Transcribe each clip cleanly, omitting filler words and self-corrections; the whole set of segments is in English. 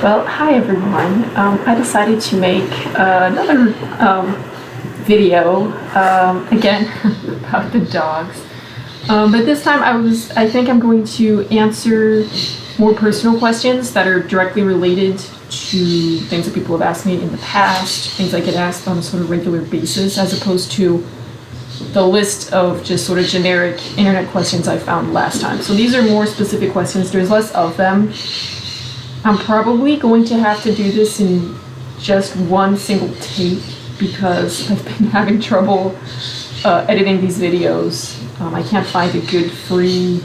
Well, hi everyone. I decided to make another video again about the dogs. But this time I think I'm going to answer more personal questions that are directly related to things that people have asked me in the past, things I get asked on a sort of regular basis, as opposed to the list of just sort of generic internet questions I found last time. So these are more specific questions. There's less of them. I'm probably going to have to do this in just one single take because I've been having trouble editing these videos. I can't find a good free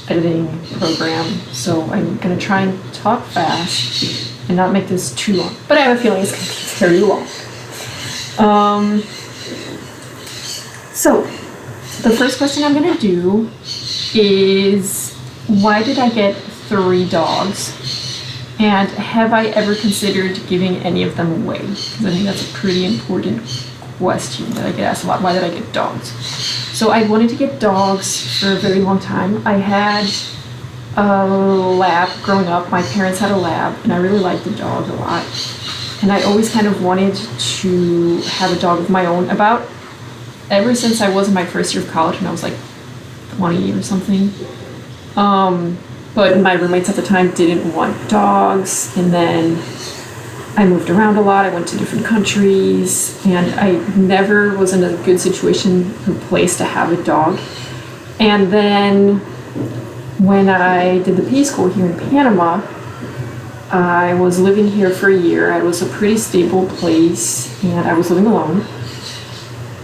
editing program, so I'm going to try and talk fast and not make this too long. But I have a feeling it's going to be very long. So the first question I'm going to do is, why did I get 3 dogs? And have I ever considered giving any of them away? Because I think that's a pretty important question that I get asked a lot. Why did I get dogs? So I wanted to get dogs for a very long time. I had a lab growing up. My parents had a lab, and I really liked the dog a lot. And I always kind of wanted to have a dog of my own ever since I was in my first year of college when I was like 20 or something. But my roommates at the time didn't want dogs, and then I moved around a lot. I went to different countries, and I never was in a good situation or place to have a dog. And then when I did the Peace Corps here in Panama, I was living here for a year. It was a pretty stable place, and I was living alone.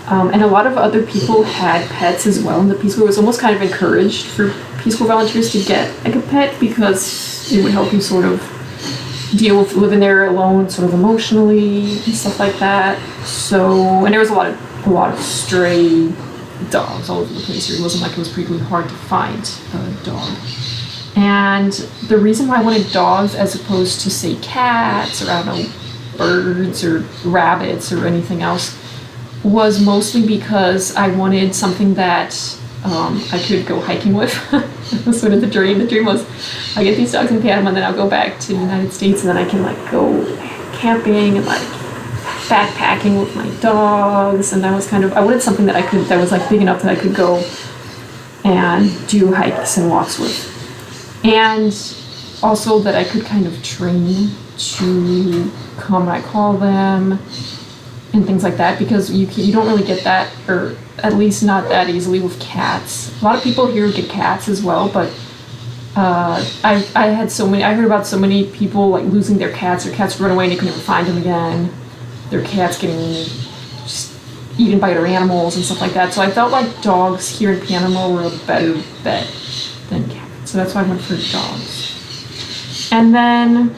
And a lot of other people had pets as well, and the Peace Corps was almost kind of encouraged for Peace Corps volunteers to get like a pet because it would help you sort of deal with living there alone, sort of emotionally and stuff like that. So, and there was a lot of stray dogs all over the place here. It wasn't like it was particularly hard to find a dog. And the reason why I wanted dogs as opposed to, say, cats or, I don't know, birds or rabbits or anything else was mostly because I wanted something that I could go hiking with. That was sort of the dream. The dream was I get these dogs in Panama, and then I'll go back to the United States, and then I can like go camping and like backpacking with my dogs. And that was kind of, I wanted something that was like big enough that I could go and do hikes and walks with. And also that I could kind of train to come when I call them and things like that, because you don't really get that, or at least not that easily with cats. A lot of people here get cats as well, but I heard about so many people like losing their cats. Their cats run away and they couldn't even find them again. Their cats getting just eaten by other animals and stuff like that. So I felt like dogs here in Panama were a better bet than cats. So that's why I went for dogs. And then,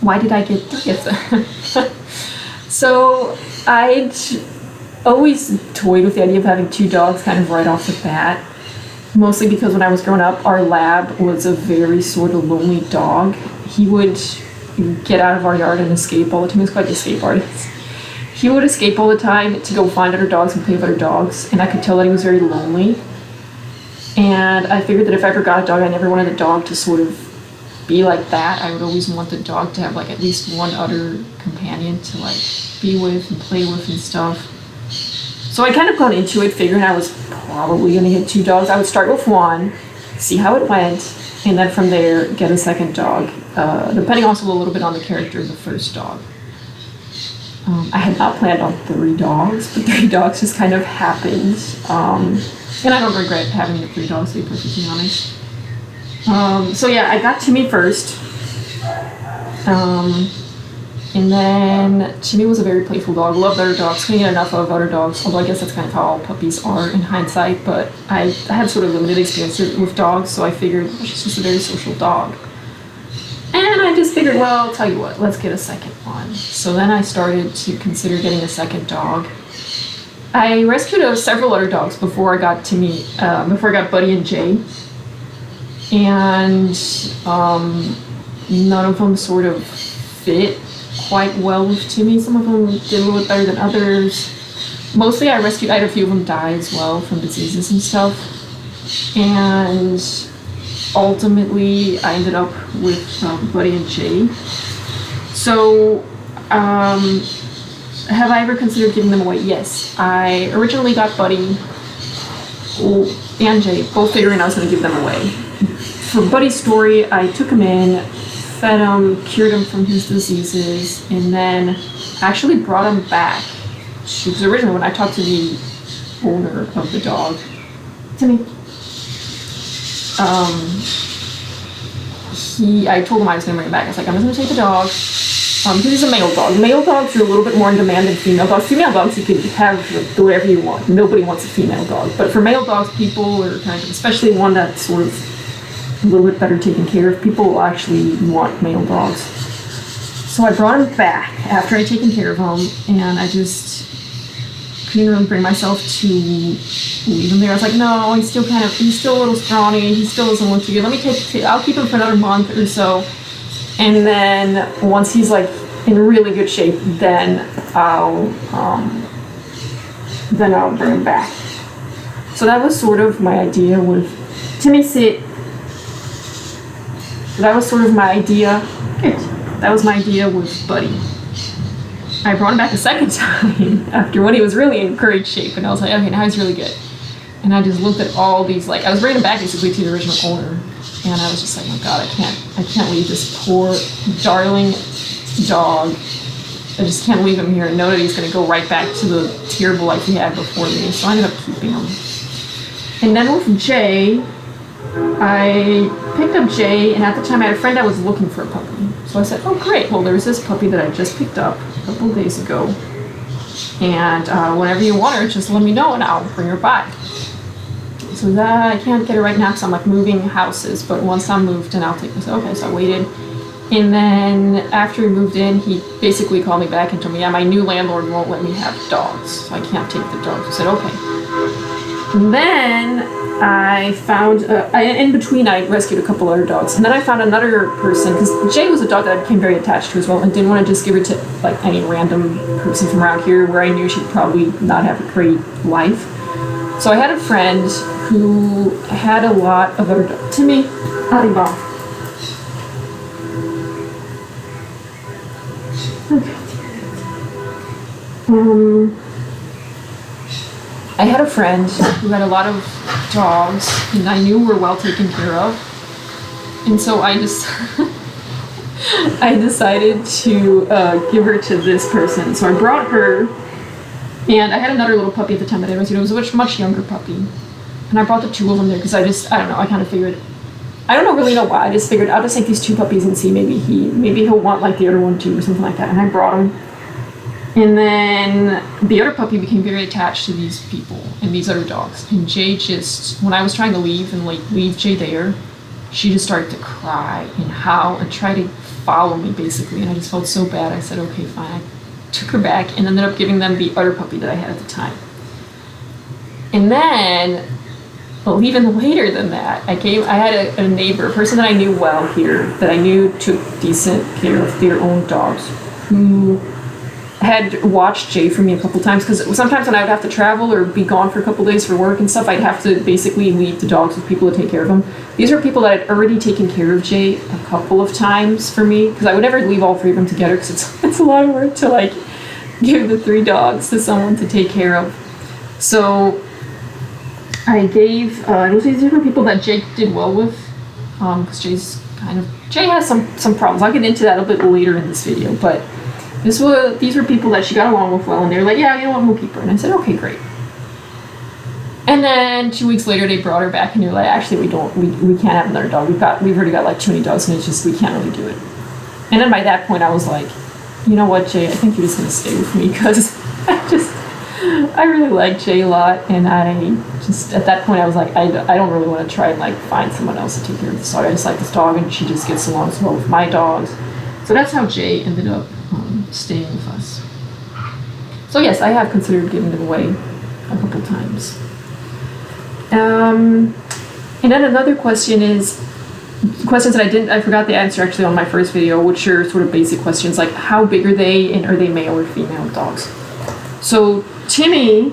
why did I get 3 of them? So I'd always toyed with the idea of having 2 dogs kind of right off the bat, mostly because when I was growing up, our lab was a very sort of lonely dog. He would get out of our yard and escape all the time. He was quite the escape artist. He would escape all the time to go find other dogs and play with other dogs, and I could tell that he was very lonely. And I figured that if I ever got a dog, I never wanted the dog to sort of be like that. I would always want the dog to have like at least one other companion to like be with and play with and stuff. So I kind of gone into it figuring I was probably going to get 2 dogs. I would start with 1, see how it went, and then from there get a second dog, depending also a little bit on the character of the first dog. I had not planned on 3 dogs, but 3 dogs just kind of happened. And I don't regret having the 3 dogs, to be perfectly honest. So yeah, I got Timmy first. And then Timmy was a very playful dog. Loved other dogs. Couldn't get enough of other dogs. Although I guess that's kind of how all puppies are in hindsight. But I had sort of limited experience with dogs, so I figured she's just a very social dog. And I just figured, well, I'll tell you what, let's get a second one. So then I started to consider getting a second dog. I rescued several other dogs before I got Timmy, before I got Buddy and Jay. And none of them sort of fit quite well with Timmy. Some of them did a little bit better than others. Mostly I had a few of them die as well from diseases and stuff. And ultimately I ended up with Buddy and Jay. So, have I ever considered giving them away? Yes. I originally got Buddy and Jay, both figuring I was going to give them away. For Buddy's story, I took him in, fed him, cured him from his diseases, and then actually brought him back. Because originally when I talked to the owner of the dog, Timmy, I told him I was going to bring him back. I was like, I'm just going to take the dog. Because he's a male dog. Male dogs are a little bit more in demand than female dogs. Female dogs, you can have whatever you want. Nobody wants a female dog. But for male dogs, people are kind of, especially one that's sort of a little bit better taken care of, people will actually want male dogs. So I brought him back after I'd taken care of him, and I just couldn't really bring myself to leave him there. I was like, no, he's still a little scrawny. He still doesn't look too good. I'll keep him for another month or so. And then once he's like in really good shape, then I'll bring him back. So that was sort of my idea with Timmy sit. That was sort of my idea. That was my idea with Buddy. I brought him back a second time after when he was really in great shape, and I was like, okay, now he's really good. And I just looked at all these, like, I was bringing him back basically to the original owner. And I was just like, oh God, I can't leave this poor, darling dog. I just can't leave him here and know that he's going to go right back to the terrible life he had before me. So I ended up keeping him. And then with Jay, I picked up Jay, and at the time I had a friend that was looking for a puppy. So I said, oh great, well there's this puppy that I just picked up a couple of days ago. And whenever you want her, just let me know and I'll bring her by. So that I can't get her right now because I'm like moving houses, but once I'm moved in, I'll take this. Okay, so I waited. And then after he moved in, he basically called me back and told me, yeah, my new landlord won't let me have dogs, so I can't take the dogs. I said, okay. And then I found, in between, I rescued a couple other dogs. And then I found another person, because Jay was a dog that I became very attached to as well, and didn't want to just give her to like any random person from around here where I knew she'd probably not have a great life. So I had a friend who had a lot of other dogs. Timmy, Arriba. I had a friend who had a lot of dogs, and I knew were well taken care of. And so I just I decided to give her to this person. So I brought her. And I had another little puppy at the time that I rescued. It was a much younger puppy. And I brought the two of them there because I don't know, I kind of figured, I don't really know why, I just figured I'll just take these two puppies and see maybe he'll want like the other one too or something like that. And I brought him. And then the other puppy became very attached to these people and these other dogs. And Jay just, when I was trying to leave and like leave Jay there, she just started to cry and howl and try to follow me basically. And I just felt so bad. I said, okay, fine. Took her back and ended up giving them the other puppy that I had at the time. And then, well, even later than that, I had a neighbor, a person that I knew well here, that I knew took decent care of their own dogs, who had watched Jay for me a couple times, because sometimes when I would have to travel or be gone for a couple days for work and stuff, I'd have to basically leave the dogs with people to take care of them. These are people that had already taken care of Jay a couple of times for me, because I would never leave all three of them together, because it's a lot of work to like give the three dogs to someone to take care of. So I gave these are people that Jay did well with, because Jay has some problems. I'll get into that a bit later in this video, but these were people that she got along with well, and they were like, yeah, you know what, we'll keep her. And I said, okay, great. And then 2 weeks later, they brought her back, and they're like, actually, we can't have another dog. We've already got like too many dogs, and it's just, we can't really do it. And then by that point, I was like, you know what, Jay, I think you're just gonna stay with me, because I really like Jay a lot, and I just, at that point, I was like, I don't really want to try and like find someone else to take care of this dog. I just like this dog, and she just gets along so well with my dogs. So that's how Jay ended up staying with us. So yes, I have considered giving them away a couple times. And then another question is, questions that I forgot the answer actually on my first video, which are sort of basic questions like how big are they, and are they male or female dogs? So Timmy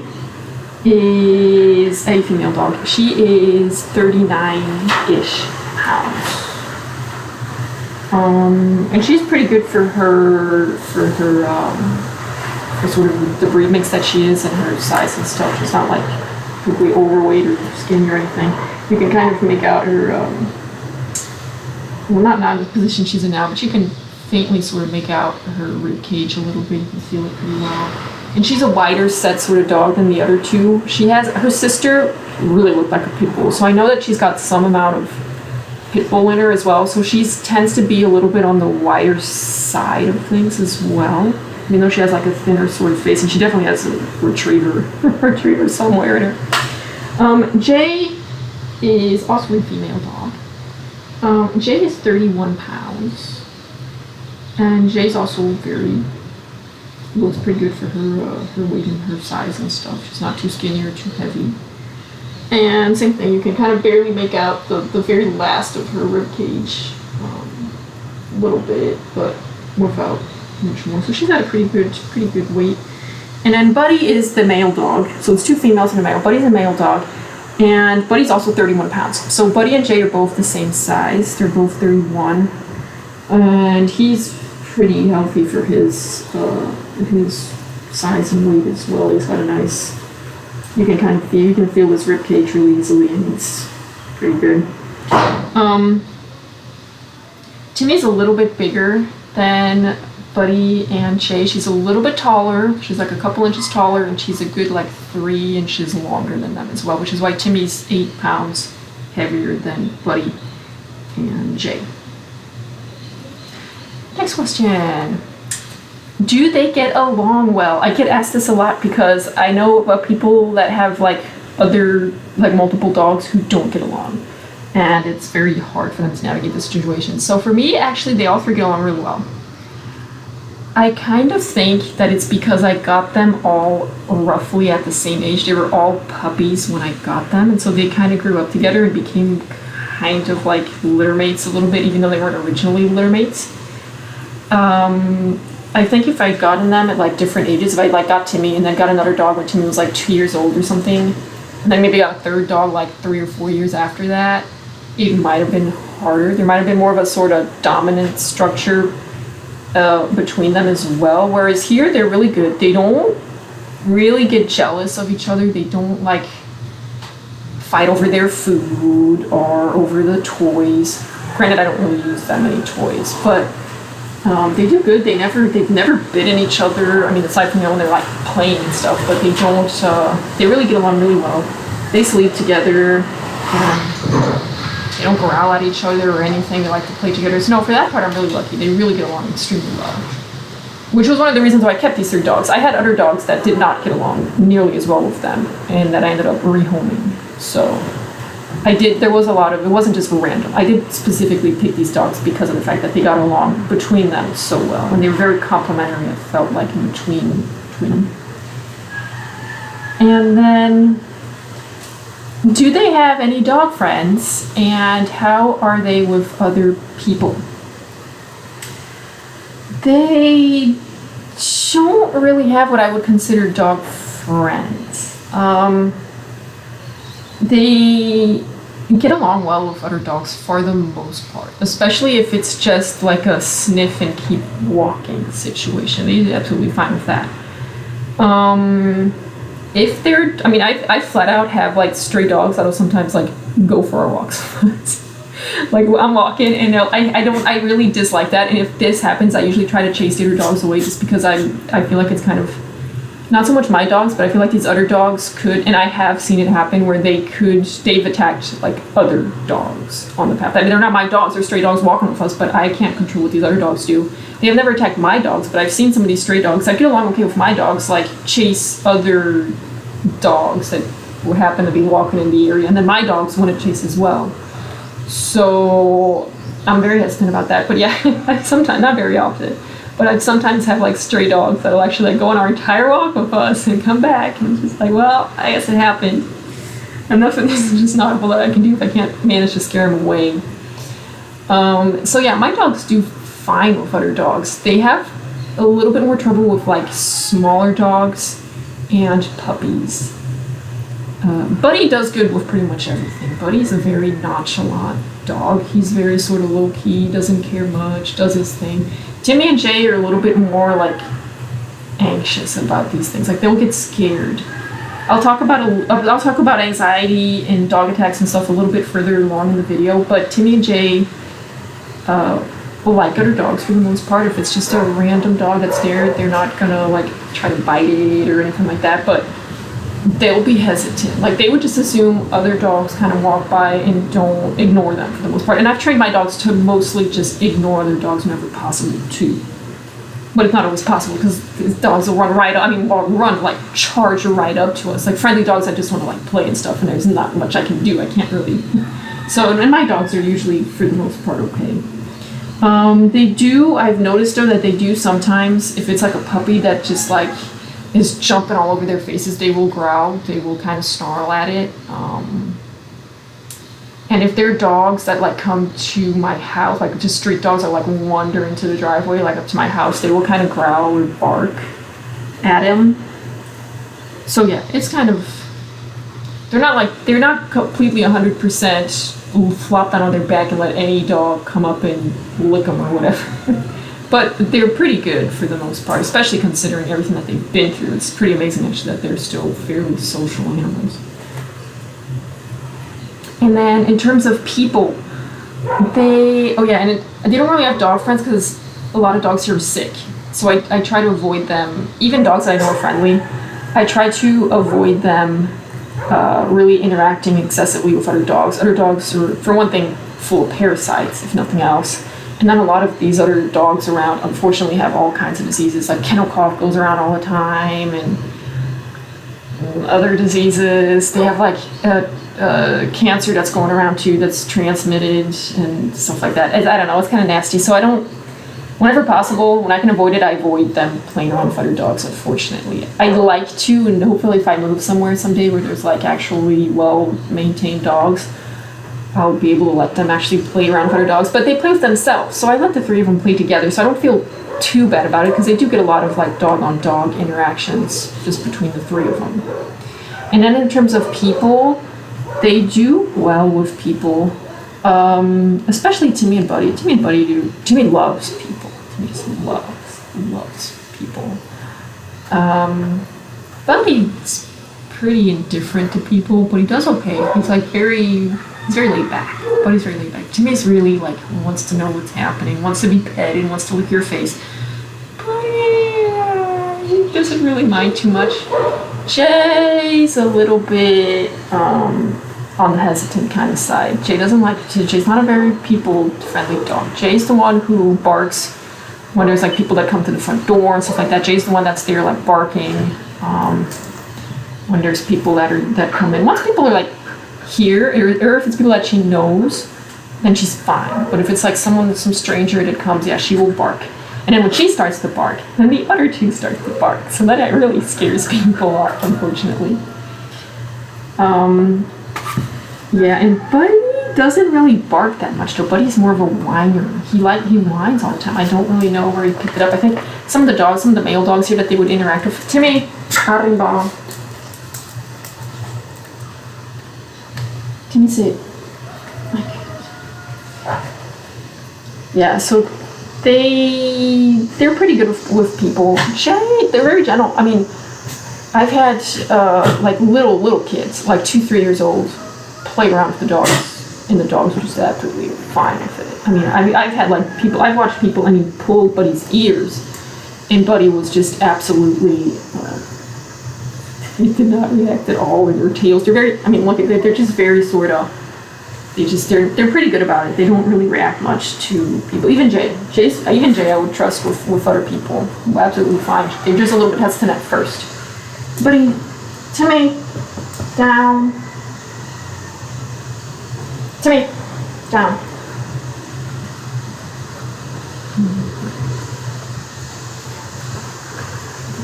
is a female dog. She is 39-ish pounds. And she's pretty good for her for sort of the breed mix that she is and her size and stuff. She's not like completely overweight or skinny or anything. You can kind of make out her, well, not the position she's in now, but you can faintly sort of make out her rib cage a little bit. You can feel it pretty well. And she's a wider set sort of dog than the other two. She has, her sister really looked like a pit bull, so I know that she's got some amount of pit bull in her as well. So she tends to be a little bit on the wider side of things as well. Even though she has like a thinner sort of face, and she definitely has a retriever somewhere in her. Jay is also a female dog. Jay is 31 pounds, and Jay's also looks pretty good for her weight and her size and stuff. She's not too skinny or too heavy. And same thing, you can kind of barely make out the very last of her rib cage, a little bit, but without much more. So she's at a pretty good weight. And then Buddy is the male dog. So it's two females and a male. Buddy's a male dog, and Buddy's also 31 pounds. So Buddy and Jay are both the same size. They're both 31, and he's pretty healthy for his size and weight as well. He's got a nice. You can feel his rib cage really easily, and he's pretty good. Timmy's a little bit bigger than Buddy and Jay. She's a little bit taller. She's like a couple inches taller, and she's a good like 3 inches longer than them as well, which is why Timmy's 8 pounds heavier than Buddy and Jay. Next question. Do they get along well? I get asked this a lot because I know about people that have like multiple dogs who don't get along, and it's very hard for them to navigate this situation. So for me, actually, they all three get along really well. I kind of think that it's because I got them all roughly at the same age. They were all puppies when I got them, and so they kind of grew up together and became kind of like litter mates a little bit, even though they weren't originally litter mates. I think if I'd gotten them at like different ages, if I like got Timmy and then got another dog when Timmy was like 2 years old or something, and then maybe got a third dog like 3 or 4 years after that, it might have been harder. There might have been more of a sort of dominant structure between them as well. Whereas here, they're really good. They don't really get jealous of each other. They don't like fight over their food or over the toys. Granted, I don't really use that many toys, but they do good. They've never bitten each other. I mean, aside from when they're like playing and stuff, but they don't. They really get along really well. They sleep together. They don't growl at each other or anything. They like to play together. So no, for that part, I'm really lucky. They really get along extremely well. Which was one of the reasons why I kept these 3 dogs. I had other dogs that did not get along nearly as well with them, and that I ended up rehoming. So there was a lot of, it wasn't just random. I did specifically pick these dogs because of the fact that they got along between them so well. And they were very complimentary, it felt like, in between them. And then, do they have any dog friends, and how are they with other people? They don't really have what I would consider dog friends. They get along well with other dogs for the most part, especially if it's just like a sniff and keep walking situation. They're absolutely fine with that. If they're, I mean, I flat out have like stray dogs that'll sometimes like go for our walks. Like I'm walking and I really dislike that. And if this happens, I usually try to chase the other dogs away just because I feel like it's kind of, not so much my dogs, but I feel like these other dogs could, and I have seen it happen where they've attacked like other dogs on the path. I mean, they're not my dogs, they're stray dogs walking with us, but I can't control what these other dogs do. They have never attacked my dogs, but I've seen some of these stray dogs that get along okay with my dogs, like chase other dogs that would happen to be walking in the area, and then my dogs want to chase as well. So I'm very hesitant about that, but yeah, I sometimes, not very often, but I'd sometimes have like stray dogs that'll actually like go on our entire walk with us and come back, and it's just like, well, I guess it happened. And nothing is just not what I can do if I can't manage to scare them away. So yeah, my dogs do fine with other dogs. They have a little bit more trouble with like smaller dogs and puppies. Buddy does good with pretty much everything. Buddy's a very nonchalant dog. He's very sort of low-key, doesn't care much, does his thing. Timmy and Jay are a little bit more like anxious about these things. Like they'll get scared. I'll talk about anxiety and dog attacks and stuff a little bit further along in the video, but Timmy and Jay will like other dogs for the most part. If it's just a random dog that's there, they're not gonna like try to bite it or anything like that, but they'll be hesitant. Like they would just assume other dogs kind of walk by and don't ignore them for the most part. And I've trained my dogs to mostly just ignore other dogs whenever possible too. But it's not always possible because dogs will run right up, like charge right up to us. Like friendly dogs that just want to like play and stuff, and there's not much I can do. I can't really. So, and my dogs are usually for the most part okay. I've noticed though that they do sometimes, if it's like a puppy that just like is jumping all over their faces, they will growl, they will kind of snarl at it. And if they're dogs that like come to my house, like just street dogs that like wander into the driveway, like up to my house, they will kind of growl or bark at him. So yeah, it's kind of, they're not completely 100% flop down on their back and let any dog come up and lick them or whatever. But they're pretty good for the most part, especially considering everything that they've been through. It's pretty amazing actually that they're still fairly social animals. And then in terms of people, they don't really have dog friends because a lot of dogs here are sick. So I try to avoid them, even dogs that I know are friendly. I try to avoid them really interacting excessively with other dogs. Other dogs are, for one thing, full of parasites, if nothing else. And then a lot of these other dogs around, unfortunately, have all kinds of diseases. Like kennel cough goes around all the time, and other diseases. They have like cancer that's going around too, that's transmitted and stuff like that. I don't know, it's kind of nasty. So whenever possible, when I can avoid it, I avoid them playing around with other dogs, unfortunately. I'd like to, and hopefully if I move somewhere someday where there's like actually well-maintained dogs, I'll be able to let them actually play around with other dogs. But they play with themselves, so I let the three of them play together, so I don't feel too bad about it because they do get a lot of like dog-on-dog interactions just between the three of them. And then in terms of people, they do well with people, especially Timmy and Buddy. Timmy loves people. Timmy just loves people. Buddy's pretty indifferent to people, but he does okay. He's very laid back. Buddy's very laid back. Timmy's really like wants to know what's happening, wants to be petted, wants to lick your face. Buddy, he doesn't really mind too much. Jay's a little bit on the hesitant kind of side. Jay's not a very people-friendly dog. Jay's the one who barks when there's like people that come to the front door and stuff like that. Jay's the one that's there like barking when there's people that come in. Once people are like here, or if it's people that she knows, then she's fine. But if it's like some stranger that comes, yeah, she will bark. And then when she starts to bark, then the other two start to bark. So that really scares people off, unfortunately. Yeah, and Buddy doesn't really bark that much, though. Buddy's more of a whiner. He whines all the time. I don't really know where he picked it up. I think some of the male dogs here that they would interact with. Timmy, Harimba. Timmy, sit. Yeah, so they're pretty good with people. They're very gentle. I mean, I've had like little kids, like 2-3 years old, play around with the dogs, and the dogs were just absolutely fine with it. I mean, I've had like I've watched people, pull Buddy's ears, and Buddy was just absolutely, he did not react at all with their tails. They're very, they're just very sort of, they're pretty good about it. They don't really react much to people. Even Jay I would trust with other people. Absolutely fine. They're just a little bit hesitant at first. Buddy, Timmy, down. Timmy, down.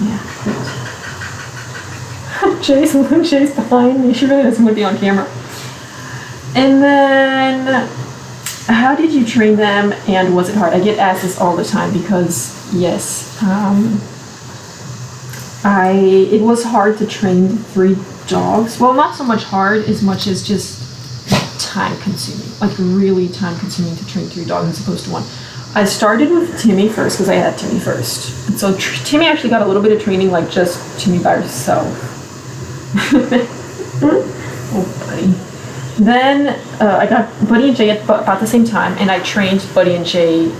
Yeah, Jay's behind me. She really doesn't want to be on camera. And then, how did you train them, and was it hard? I get asked this all the time because, yes, it was hard to train 3 dogs. Well, not so much hard as much as just time consuming, like really time consuming to train 3 dogs as opposed to 1. I started with Timmy first because I had Timmy first. And so Timmy actually got a little bit of training, like just Timmy by herself. Oh, buddy. Then I got Buddy and Jay at about the same time, and I trained Buddy and Jay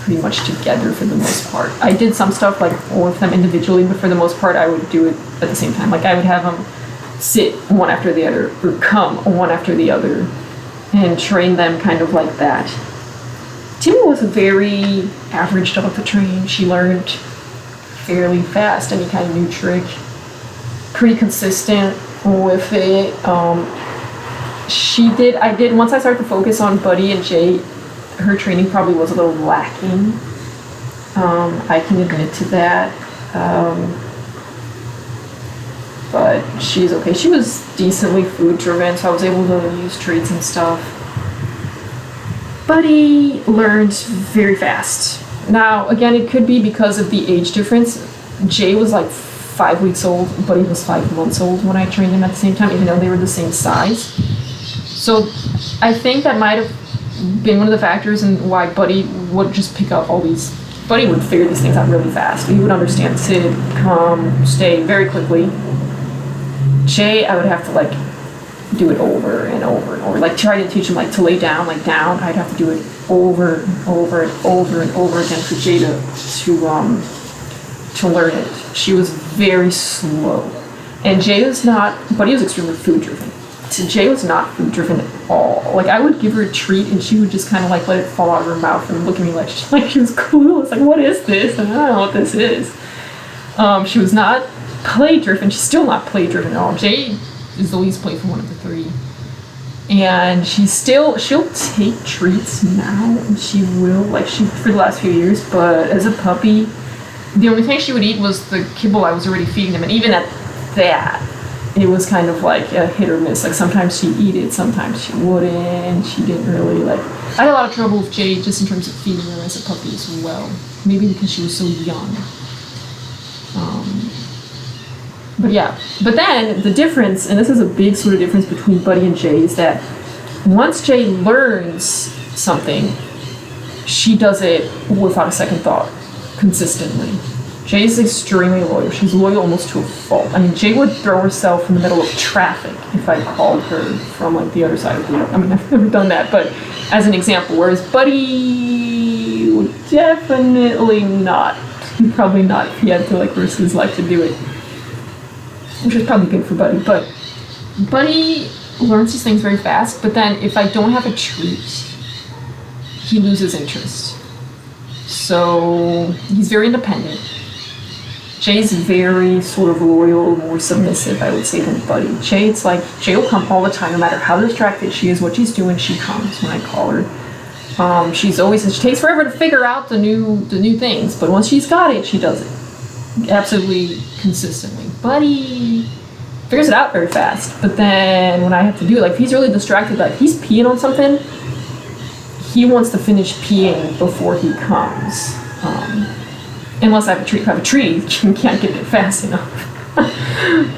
pretty much together for the most part. I did some stuff like all of them individually, but for the most part I would do it at the same time. Like I would have them sit one after the other, or come one after the other, and train them kind of like that. Timmy was a very average dog to train. She learned fairly fast any kind of new trick, pretty consistent with it. I did, once I started to focus on Buddy and Jay, her training probably was a little lacking. I can admit to that. But she's okay. She was decently food driven, so I was able to use treats and stuff. Buddy learned very fast. Now, again, it could be because of the age difference. Jay was like 5 weeks old, Buddy was 5 months old when I trained them at the same time, even though they were the same size. So I think that might have been one of the factors in why Buddy would just pick up all these. Buddy would figure these things out really fast. He would understand sit, come, stay very quickly. Jay, I would have to like do it over and over and over. Like try to teach him like to lay down, like down. I'd have to do it over and over and over and over again for Jay to learn it. She was very slow. And Jay was not, Buddy was extremely food driven. So Jay was not food driven at all. Like I would give her a treat and she would just kind of like let it fall out of her mouth and look at me like she was clueless. Like, what is this? And I don't know what this is. She was not play driven. She's still not play driven at all. Jay is the least playful one of the 3. And she'll take treats now, and she will, like for the last few years, but as a puppy, the only thing she would eat was the kibble I was already feeding them, and even at that, it was kind of like a hit or miss. Like sometimes she'd eat it, sometimes she wouldn't. She didn't really like. I had a lot of trouble with Jade just in terms of feeding her as a puppy as well. Maybe because she was so young. But yeah, but then the difference, and this is a big sort of difference between Buddy and Jay, is that once Jay learns something, she does it without a second thought, consistently. Jay's extremely loyal. She's loyal almost to a fault. I mean, Jay would throw herself in the middle of traffic if I called her from like the other side of the road. I mean, I've never done that, but as an example, whereas Buddy would definitely not. Probably not if he had to like risk his life to do it. Which is probably good for Buddy, but Buddy learns these things very fast, but then if I don't have a treat, he loses interest. So he's very independent. Jay's very sort of loyal, more submissive, I would say, than Buddy. Jay will come all the time, no matter how distracted she is, what she's doing, she comes when I call her. She takes forever to figure out the new things, but once she's got it, she does it. Absolutely consistently. Buddy figures it out very fast, but then when I have to do it, like if he's really distracted, like he's peeing on something, he wants to finish peeing before he comes. Unless I have a treat. If I have a treat, he can't get it fast enough.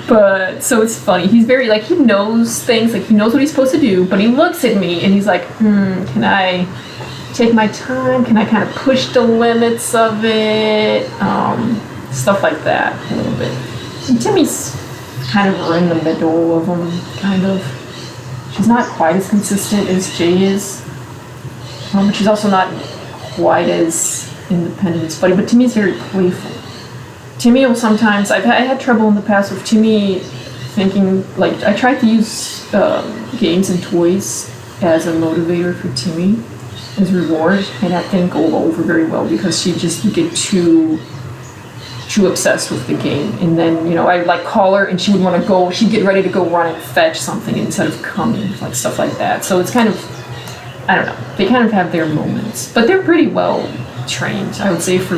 But so it's funny. He's very like he knows things, like he knows what he's supposed to do, but he looks at me and he's like, can I take my time? Can I kind of push the limits of it? Stuff like that a little bit. And Timmy's kind of in the middle of them, kind of. She's not quite as consistent as Jay is, but she's also not quite as independent as Buddy. But Timmy's very playful. Timmy will sometimes, I had trouble in the past with Timmy thinking, like, I tried to use games and toys as a motivator for Timmy, as reward, and that didn't go over very well because she just would get too obsessed with the game. And then, I'd like call her and she would want to go, she'd get ready to go run and fetch something instead of coming, like stuff like that. So it's kind of, I don't know, they kind of have their moments, but they're pretty well trained, I would say, for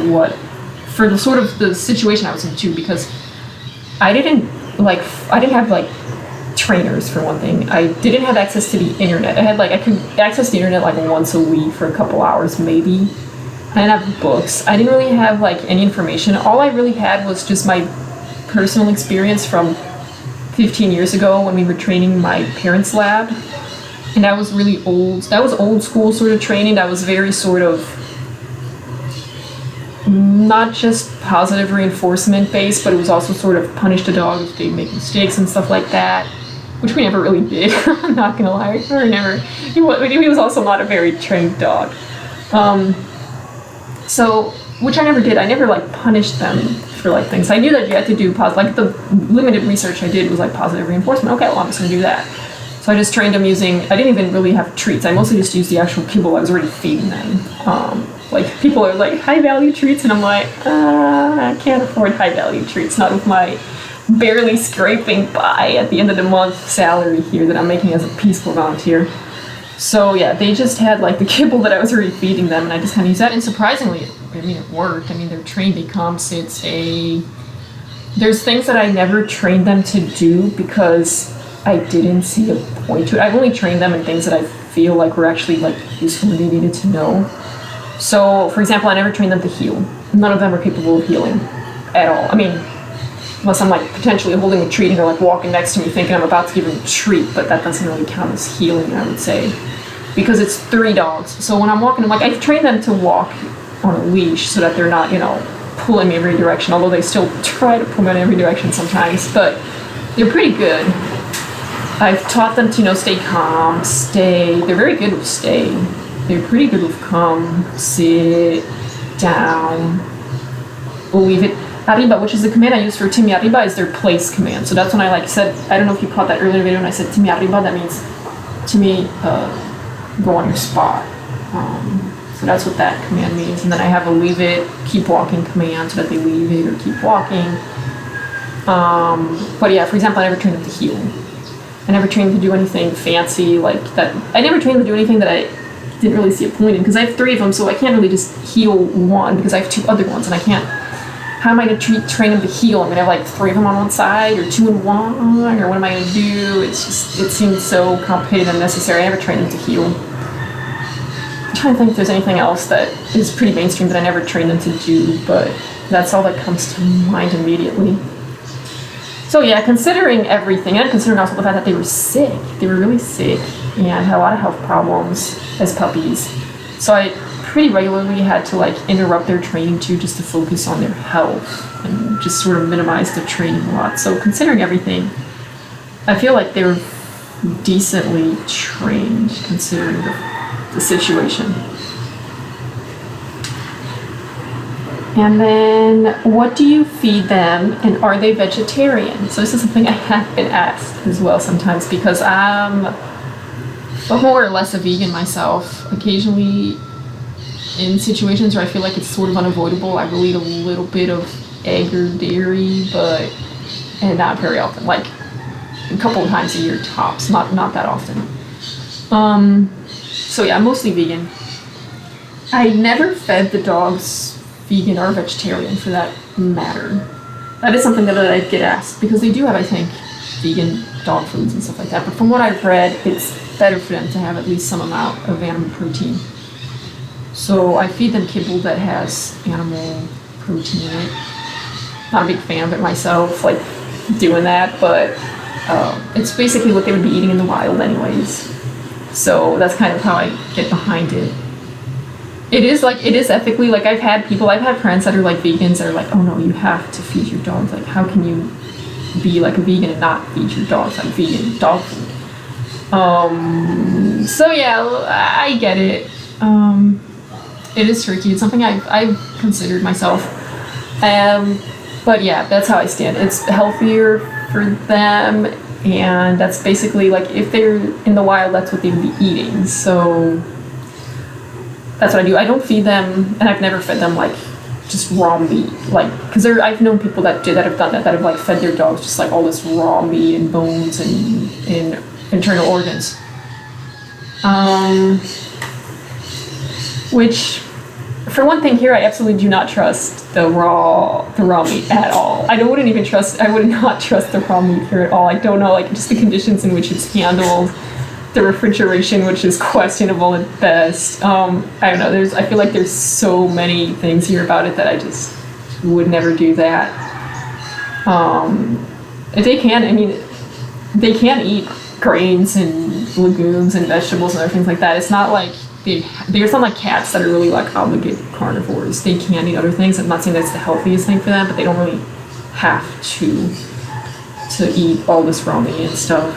the sort of the situation I was in too, because I didn't have like trainers for one thing. I didn't have access to the internet. I could access the internet like once a week for a couple hours maybe. I didn't have books. I didn't really have like any information. All I really had was just my personal experience from 15 years ago when we were training my parents' lab. And that was really old. That was old school sort of training. That was very sort of not just positive reinforcement based, but it was also sort of punish the dog if they make mistakes and stuff like that, which we never really did. I'm not gonna lie, he was also not a very trained dog. So, which I never did. I never like punished them for like things. I knew that you had to do like the limited research I did was like positive reinforcement. Okay, well I'm just gonna do that. So I just trained them using, I didn't even really have treats. I mostly just used the actual kibble I was already feeding them. Like people are like, high value treats, and I'm like, I can't afford high value treats, not with my barely scraping by at the end of the month salary here that I'm making as a Peace Corps volunteer. So yeah, they just had like the kibble that I was already feeding them, and I just kind of used that, and surprisingly, I mean, it worked. I mean, they're trained, they come, there's things that I never trained them to do because I didn't see a point to it. I've only trained them in things that I feel like were actually like useful and they needed to know. So, for example, I never trained them to heal. None of them are capable of healing at all. I mean, unless I'm like potentially holding a treat and they're like walking next to me thinking I'm about to give them a treat, but that doesn't really count as healing, I would say, because it's 3 dogs. So when I'm walking, I'm like, I've trained them to walk on a leash so that they're not, pulling me every direction, although they still try to pull me in every direction sometimes, but they're pretty good. I've taught them to, stay calm, stay. They're very good with stay. They're pretty good with come, sit, down, leave it. Arriba, which is the command I use for Timmy Arriba, is their place command. So that's when I said, I don't know if you caught that earlier video when I said Timmy Arriba, that means Timmy, go on your spot. So that's what that command means. And then I have a leave it, keep walking command so that they leave it or keep walking. But yeah, for example, I never trained them to heal. I never trained them to do anything fancy like that. I never trained them to do anything that I didn't really see a point in, because I have 3 of them, so I can't really just heal one because I have 2 other ones, and I can't. How am I going to train them to heal? I'm going to have like 3 of them on one side, or 2 in one, or what am I going to do? It seems so complicated and unnecessary. I never trained them to heal. I'm trying to think if there's anything else that is pretty mainstream that I never trained them to do, but that's all that comes to mind immediately. So yeah, considering everything, and considering also the fact that they were sick, they were really sick, and had a lot of health problems as puppies. So I pretty regularly had to interrupt their training too, just to focus on their health and just sort of minimize the training a lot. So considering everything, I feel like they were decently trained considering the situation. And then, what do you feed them, and are they vegetarian? So this is something I have been asked as well sometimes, because I'm more or less a vegan myself. Occasionally, in situations where I feel like it's sort of unavoidable, I will eat a little bit of egg or dairy, and not very often, like a couple of times a year tops, not that often. So yeah, I'm mostly vegan. I never fed the dogs vegan or vegetarian for that matter. That is something that I get asked, because they do have, I think, vegan dog foods and stuff like that, but from what I've read, it's better for them to have at least some amount of animal protein. So I feed them kibble that has animal protein in it. Not a big fan of it myself, doing that, but it's basically what they would be eating in the wild anyways. So that's kind of how I get behind it. It is ethically, I've had friends that are vegans that are like, oh no, you have to feed your dogs. How can you be a vegan and not feed your dogs vegan dog food? So yeah, I get it. It is tricky. It's something I've considered myself. But yeah, that's how I stand. It's healthier for them, and that's basically if they're in the wild, that's what they would be eating. So that's what I do. I don't feed them, and I've never fed them just raw meat, because I've known people that have done that have fed their dogs just all this raw meat and bones and internal organs. Which, for one thing, here I absolutely do not trust the raw meat at all. I would not trust the raw meat here at all. I don't know, just the conditions in which it's handled, the refrigeration, which is questionable at best. I don't know. I feel like there's so many things here about it that I just would never do that. They can eat grains and legumes and vegetables and other things like that. It's not like there's not like cats that are really like obligate carnivores. They can eat other things. I'm not saying that's the healthiest thing for them, but they don't really have to eat all this raw meat and stuff.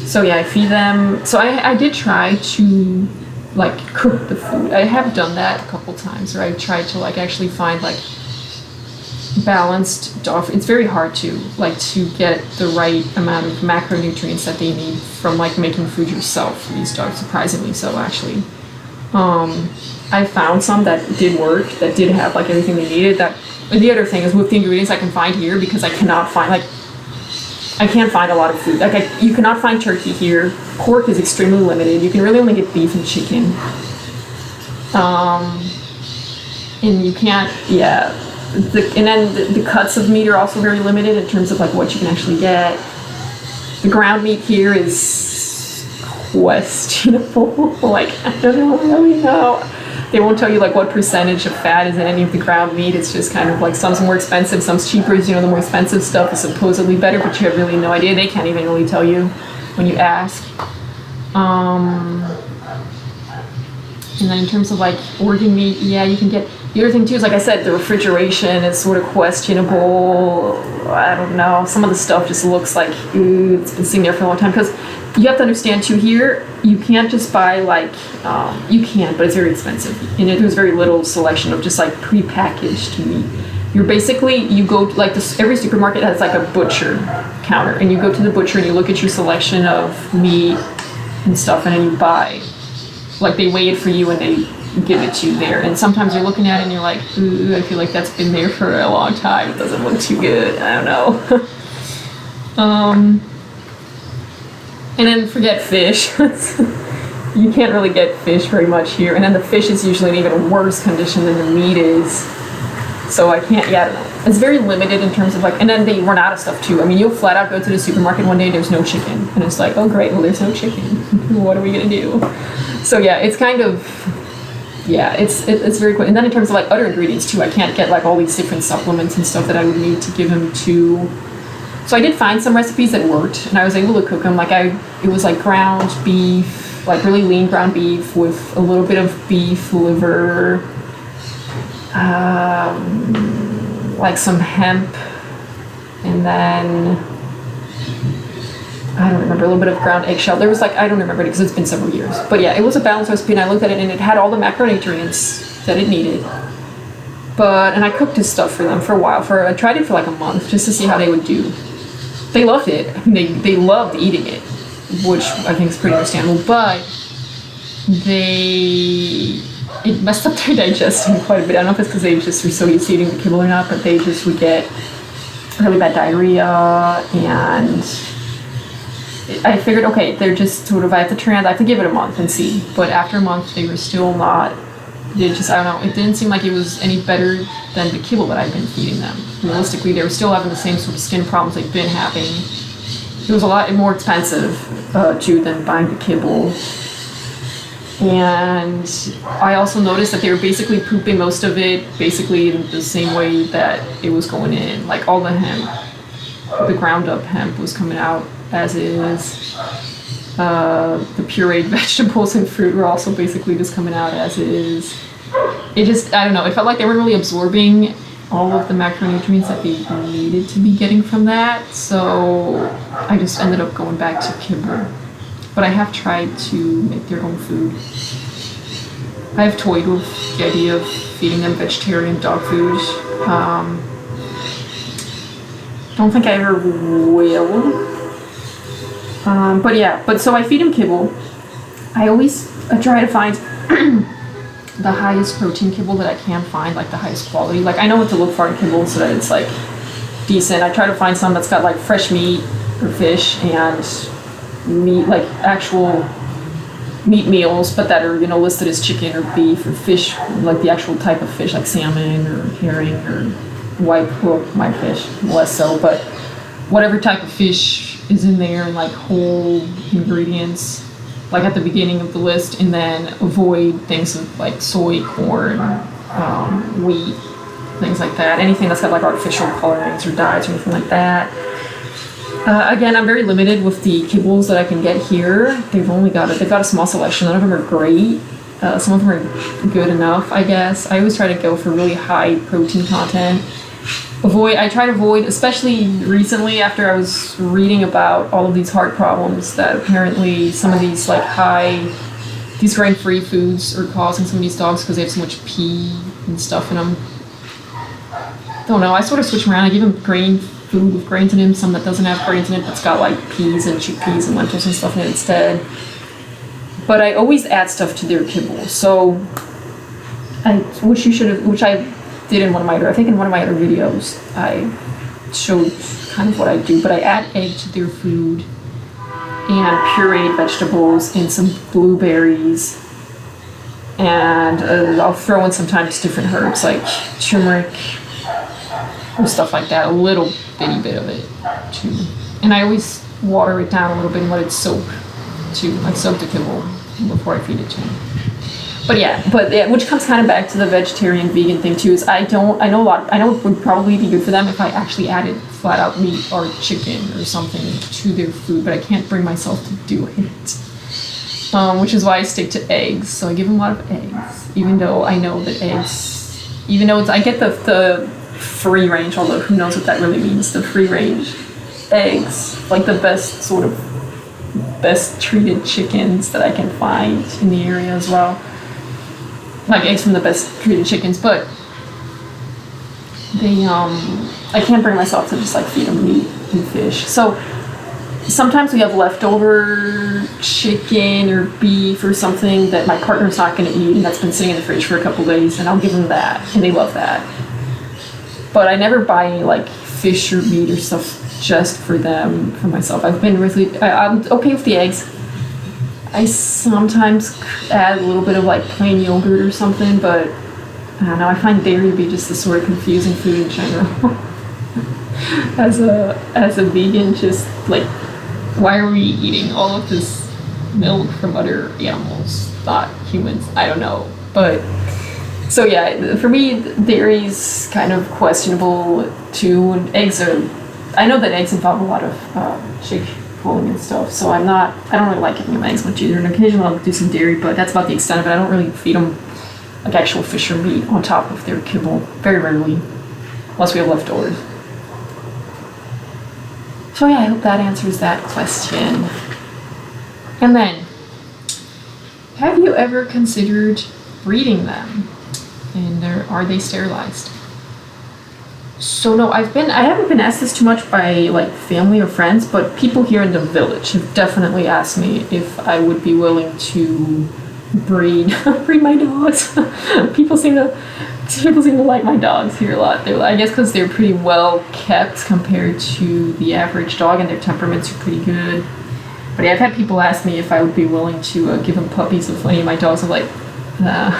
So yeah, I feed them. So I did try to like cook the food. I have done that a couple times, or I tried to like actually find like balanced dog food. It's very hard to get the right amount of macronutrients that they need from like making food yourself for these dogs, surprisingly so actually. I found some that did work, that did have like everything they needed. That the other thing is with the ingredients I can find here, because I cannot find I can't find a lot of food. You cannot find turkey here. Pork is extremely limited. You can really only get beef and chicken. And you can't, yeah. And then the cuts of meat are also very limited in terms of like what you can actually get. The ground meat here is questionable. Like, I don't really know. They won't tell you like what percentage of fat is in any of the ground meat. It's just kind of like some's more expensive, some's cheaper. You know, the more expensive stuff is supposedly better, but you have really no idea. They can't even really tell you when you ask. And then in terms of like organ meat, yeah, you can get. The other thing too is, like I said, the refrigeration is sort of questionable. I don't know. Some of the stuff just looks like, ooh, it's been sitting there for a long time. Because you have to understand too, here, you can't just buy like, you can, but it's very expensive. And there's very little selection of just like prepackaged meat. You're basically, you go to, like this, every supermarket has like a butcher counter. And you go to the butcher and you look at your selection of meat and stuff, and then you buy. Like they weigh it for you and they give it to you there. And sometimes you're looking at it and you're like, ooh, I feel like that's been there for a long time. It doesn't look too good. I don't know. And then forget fish. You can't really get fish very much here. And then the fish is usually in even worse condition than the meat is. So I can't, yeah, I don't know. It's very limited in terms of like, and then they run out of stuff too. I mean, you'll flat out go to the supermarket one day, there's no chicken. And it's like, oh great, well there's no chicken. What are we gonna do? So yeah, it's kind of, yeah, it's very cool. And then in terms of like other ingredients too, I can't get like all these different supplements and stuff that I would need to give him to. So I did find some recipes that worked, and I was able to cook them. Like it was like ground beef, like really lean ground beef with a little bit of beef liver, like some hemp, and then I don't remember, a little bit of ground eggshell. There was like, I don't remember it because it's been several years. But yeah, it was a balanced recipe, and I looked at it and it had all the macronutrients that it needed. And I cooked this stuff for them for a while. I tried it for like a month just to see how they would do. They loved it. I mean, they loved eating it, which I think is pretty understandable. But it messed up their digestion quite a bit. I don't know if it's because they just were so used to eating the kibble or not, but they just would get really bad diarrhea. And I figured, okay, they're just sort of, I have to give it a month and see. But after a month, they were still not. I don't know, it didn't seem like it was any better than the kibble that I've been feeding them. Realistically, they were still having the same sort of skin problems they've been having. It was a lot more expensive, too, than buying the kibble. And I also noticed that they were basically pooping most of it basically in the same way that it was going in. Like all the hemp, the ground up hemp was coming out as is. The pureed vegetables and fruit were also basically just coming out as is. It just, I don't know, it felt like they weren't really absorbing all of the macronutrients that they needed to be getting from that. So I just ended up going back to kibble. But I have tried to make their own food. I have toyed with the idea of feeding them vegetarian dog food. Don't think I ever will. But so I feed him kibble. I try to find the highest protein kibble that I can find, like the highest quality. Like I know what to look for in kibble so that it's like decent. I try to find some that's got like fresh meat or fish and meat, like actual meat meals, but that are, listed as chicken or beef or fish, like the actual type of fish, like salmon or herring or white fish, less so, but whatever type of fish is in there, and like whole ingredients, like at the beginning of the list, and then avoid things like soy, corn, wheat, things like that. Anything that's got like artificial colorings or dyes or anything like that. Again, I'm very limited with the kibbles that I can get here. They've got a small selection. None of them are great. Some of them are good enough, I guess. I always try to go for really high protein content. I try to avoid, especially recently after I was reading about all of these heart problems that apparently some of these these grain-free foods are causing some of these dogs because they have so much pee and stuff in them. Don't know, I sort of switch them around. I give them grain food with grains in it, some that doesn't have grains in it, that's got like peas and chickpeas and lentils and stuff in it instead. But I always add stuff to their kibble. So, which I did in one of my other videos, I showed kind of what I do, but I add egg to their food and pureed vegetables and some blueberries, and I'll throw in sometimes different herbs like turmeric or stuff like that, a little bitty bit of it too. And I always water it down a little bit and let it soak too. I soak the kibble before I feed it to him. But yeah, which comes kind of back to the vegetarian vegan thing too, is I know it would probably be good for them if I actually added flat out meat or chicken or something to their food, but I can't bring myself to do it. Which is why I stick to eggs. So I give them a lot of eggs, even though I know that I get the free range, although who knows what that really means, the free range eggs, like the best treated chickens that I can find in the area as well. Like eggs from the best treated chickens, but I can't bring myself to just like feed them meat and fish. So sometimes we have leftover chicken or beef or something that my partner's not going to eat, and that's been sitting in the fridge for a couple days, and I'll give them that, and they love that. But I never buy any like fish or meat or stuff just for them, for myself. I'm okay with the eggs. I sometimes add a little bit of like plain yogurt or something, but I don't know, I find dairy to be just a sort of confusing food in general. as a vegan, just like, why are we eating all of this milk from other animals, not humans? I don't know. But so yeah, for me, dairy's kind of questionable too, and I know that eggs involve a lot of chick pulling and stuff, so I don't really like giving them eggs much either, and occasionally I'll do some dairy, but that's about the extent of it. I don't really feed them like actual fish or meat on top of their kibble, very rarely, unless we have leftovers. So yeah, I hope that answers that question. And then, have you ever considered breeding them? And are they sterilized? So no, I haven't been asked this too much by like family or friends, but people here in the village have definitely asked me if I would be willing to breed my dogs. People seem to like my dogs here a lot. I guess because they're pretty well kept compared to the average dog, and their temperaments are pretty good. But yeah, I've had people ask me if I would be willing to give them puppies with any of my dogs. I'm like, nah,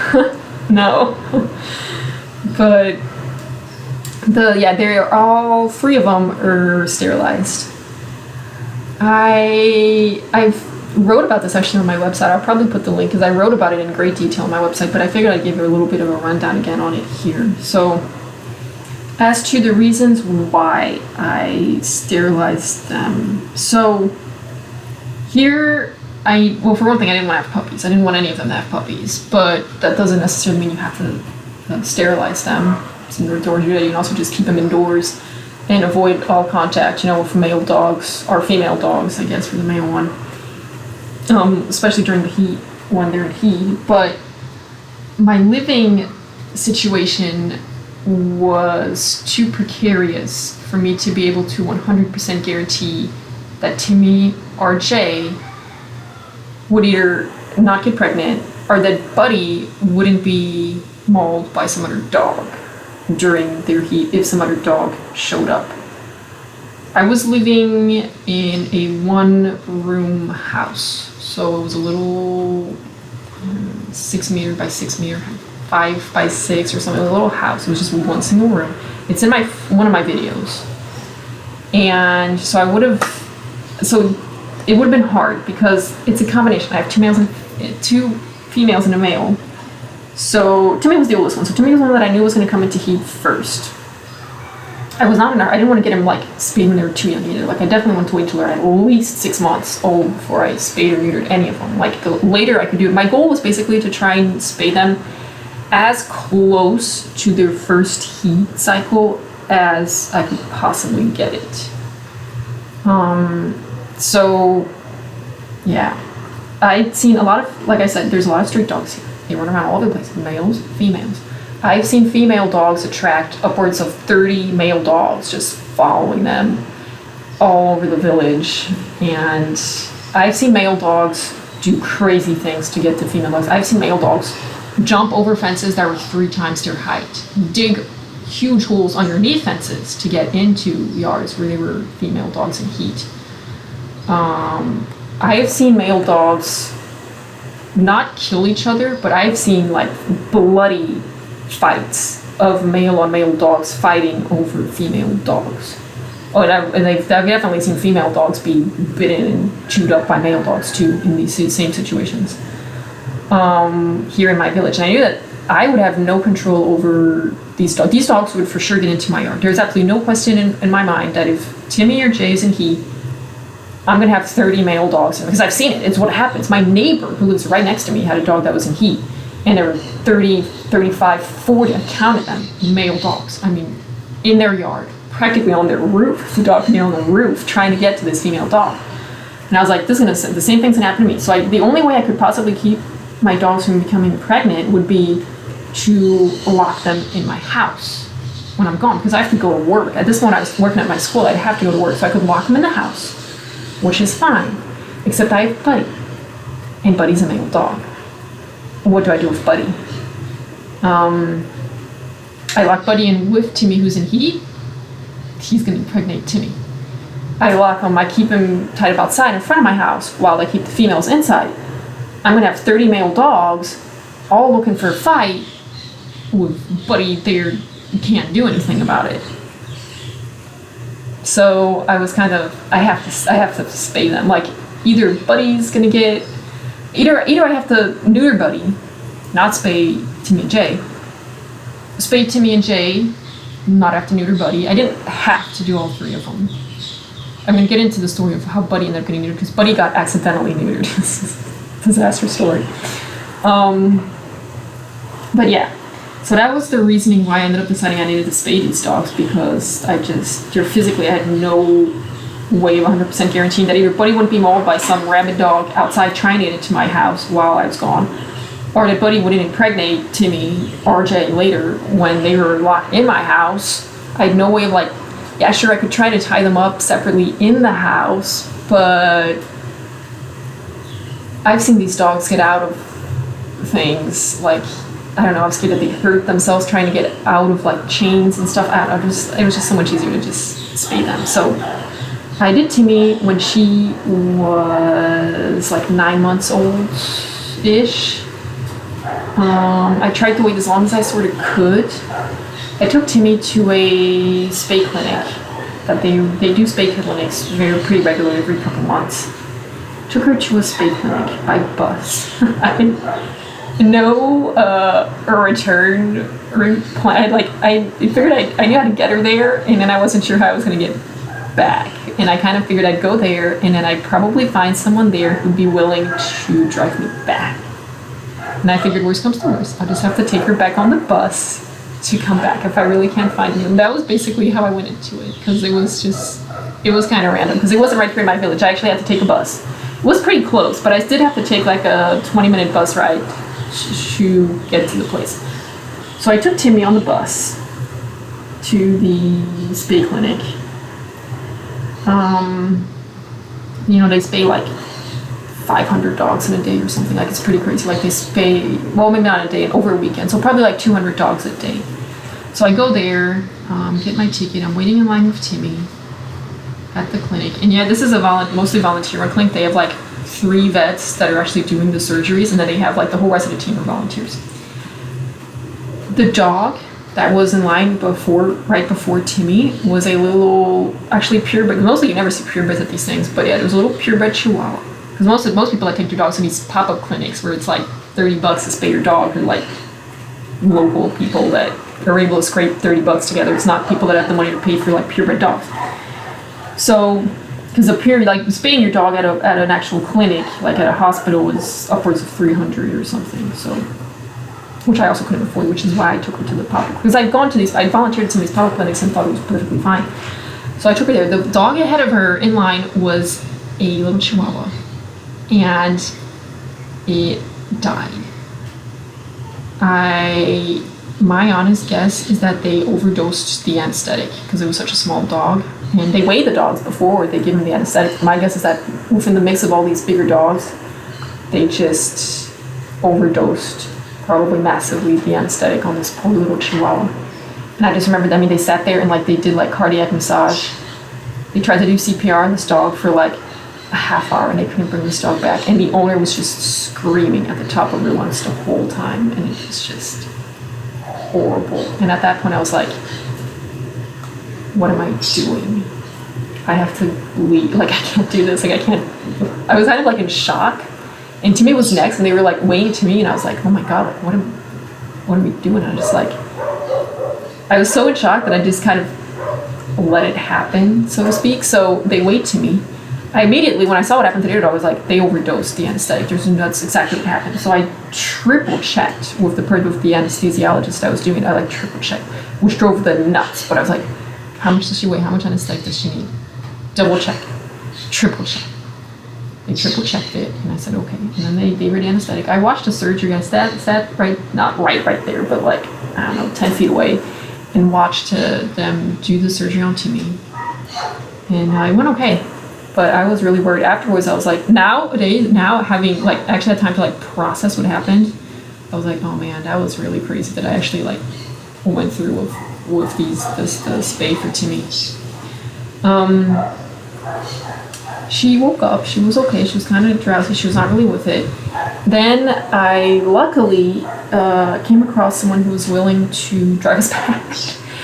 no. But they're all 3 of them are sterilized. I've wrote about this actually on my website. I'll probably put the link because I wrote about it in great detail on my website, but I figured I'd give you a little bit of a rundown again on it here. So, as to the reasons why I sterilized them. So, here, for one thing, I didn't want to have puppies. I didn't want any of them to have puppies, but that doesn't necessarily mean you have to sterilize them. Indoors, you can also just keep them indoors and avoid all contact, with male dogs, or female dogs, I guess, for the male one. Especially during the heat, when they're in heat. But my living situation was too precarious for me to be able to 100% guarantee that Timmy or Jay would either not get pregnant or that Buddy wouldn't be mauled by some other dog during their heat if some other dog showed up. I was living in a 1-room house, so it was a little 6 meter by 6 meter, 5 by 6 or something, a little house. It was just one single room. It's in one of my videos. And so it would have been hard because it's a combination. I have 2 females and a male. So Timmy was the oldest one. So Timmy was the one that I knew was going to come into heat first. I was not I didn't want to get him like spayed when they were too young either. Like I definitely want to wait till they're at least 6 months old before I spayed or neutered any of them. Like the later I could do it. My goal was basically to try and spay them as close to their first heat cycle as I could possibly get it. So yeah, I'd seen a lot of, like I said, there's a lot of street dogs here. They run around all over the place, males, females. I've seen female dogs attract upwards of 30 male dogs just following them all over the village. And I've seen male dogs do crazy things to get to female dogs. I've seen male dogs jump over fences that were 3 times their height, dig huge holes underneath fences to get into yards where there were female dogs in heat. I have seen male dogs not kill each other, but I've seen like bloody fights of male on male dogs fighting over female dogs. Oh, and I've definitely seen female dogs be bitten and chewed up by male dogs too in these same situations here in my village. And I knew that I would have no control over these dogs. These dogs would for sure get into my yard. There's absolutely no question in my mind that if Timmy or Jay is in heat, I'm going to have 30 male dogs in, because I've seen it. It's what happens. My neighbor who lives right next to me had a dog that was in heat, and there were 30, 35, 40, I counted them, male dogs. I mean, in their yard, practically on their roof. The dog could be on the roof trying to get to this female dog. And I was like, the same thing's going to happen to me. So the only way I could possibly keep my dogs from becoming pregnant would be to lock them in my house when I'm gone, because I have to go to work. At this point, I was working at my school. I'd have to go to work, so I could lock them in the house, which is fine, except I have Buddy, and Buddy's a male dog. What do I do with Buddy? I lock Buddy in with Timmy, who's in heat. He's going to impregnate Timmy. I lock him, I keep him tied up outside in front of my house while I keep the females inside. I'm going to have 30 male dogs all looking for a fight with Buddy there. You can't do anything about it. So I was kind of, I have to spay them. Like either Buddy's gonna get, either I have to neuter Buddy, not spay Timmy and Jay. Spay Timmy and Jay, not have to neuter Buddy. I didn't have to do all 3 of them. I'm gonna get into the story of how Buddy ended up getting neutered, because Buddy got accidentally neutered. This is a disaster story. But yeah. So that was the reasoning why I ended up deciding I needed to spay these dogs, because I had no way of 100% guaranteeing that either Buddy wouldn't be mauled by some rabid dog outside trying to get into my house while I was gone, or that Buddy wouldn't impregnate Timmy or Jay later when they were locked in my house. I had no way of yeah, sure, I could try to tie them up separately in the house, but I've seen these dogs get out of things, like, I don't know, I was scared that they hurt themselves trying to get out of chains and stuff. I don't know, it was just so much easier to just spay them. So I did Timmy when she was 9 months old-ish. I tried to wait as long as I sort of could. I took Timmy to a spay clinic. That they do spay clinics pretty regularly every couple months. Took her to a spay clinic by bus. No return plan. I figured I knew how to get her there, and then I wasn't sure how I was going to get back. And I kind of figured I'd go there, and then I'd probably find someone there who'd be willing to drive me back. And I figured, worst comes to worst, I'll just have to take her back on the bus to come back if I really can't find her. And that was basically how I went into it, because it was kind of random, because it wasn't right here in my village. I actually had to take a bus. It was pretty close, but I did have to take a 20-minute bus ride to get to the place. So I took Timmy on the bus to the spay clinic. They spay 500 dogs in a day or something. It's pretty crazy. They spay, well, maybe not a day, over a weekend. So probably 200 dogs a day. So I go there, get my ticket. I'm waiting in line with Timmy at the clinic. And yeah, this is a mostly volunteer clinic. They have 3 vets that are actually doing the surgeries, and then they have the whole rest of the team are volunteers. The dog that was in line right before Timmy was a little, actually purebred. Mostly you never see purebreds at these things, but yeah, there was a little purebred Chihuahua. Because most people that take their dogs to these pop-up clinics where it's $30 to spay your dog, or local people that are able to scrape $30 together. It's not people that have the money to pay for like purebred dogs. So, because a period, like spaying your dog at an actual clinic, like at a hospital, was upwards of $300 or something. So, which I also couldn't afford, which is why I took her to the puppy. Because I volunteered at some of these puppy clinics and thought it was perfectly fine. So I took her there. The dog ahead of her in line was a little Chihuahua, and it died. My honest guess is that they overdosed the anesthetic because it was such a small dog, and they weigh the dogs before they give them the anesthetic. My guess is that within the mix of all these bigger dogs, they just overdosed, probably massively, the anesthetic on this poor little Chihuahua. And I just remember, they sat there and like they did like cardiac massage. They tried to do CPR on this dog for like a half hour, and they couldn't bring this dog back. And the owner was just screaming at the top of her lungs the whole time, and it was just horrible. And at that point I was like, what am I doing? I have to leave. Like, I can't do this. Like, I was kind of like in shock. And Timmy was next, and they were like weighing to me, and I was like, oh my God, like, what are we doing? I just like, I was so in shock that I just kind of let it happen, so to speak. So they weighed to me. I immediately, when I saw what happened to the other dog, I was like, they overdosed the anesthetic. That's exactly what happened. So I triple checked with the anesthesiologist I was doing. I like triple checked, which drove the nuts. But I was like, how much does she weigh? How much anesthetic does she need? Double check, triple check. They triple checked it, and I said, okay. And then they gave her the anesthetic. I watched the surgery. I sat right, not right there, but like, I don't know, 10 feet away, and watched them do the surgery on Timmy. And it went okay. But I was really worried afterwards. I was like, now having like actually had time to like process what happened, I was like, oh man, that was really crazy that I actually like went through with the spay for Timmy. She woke up. She was okay. She was kind of drowsy. She was not really with it. Then I luckily came across someone who was willing to drive us back.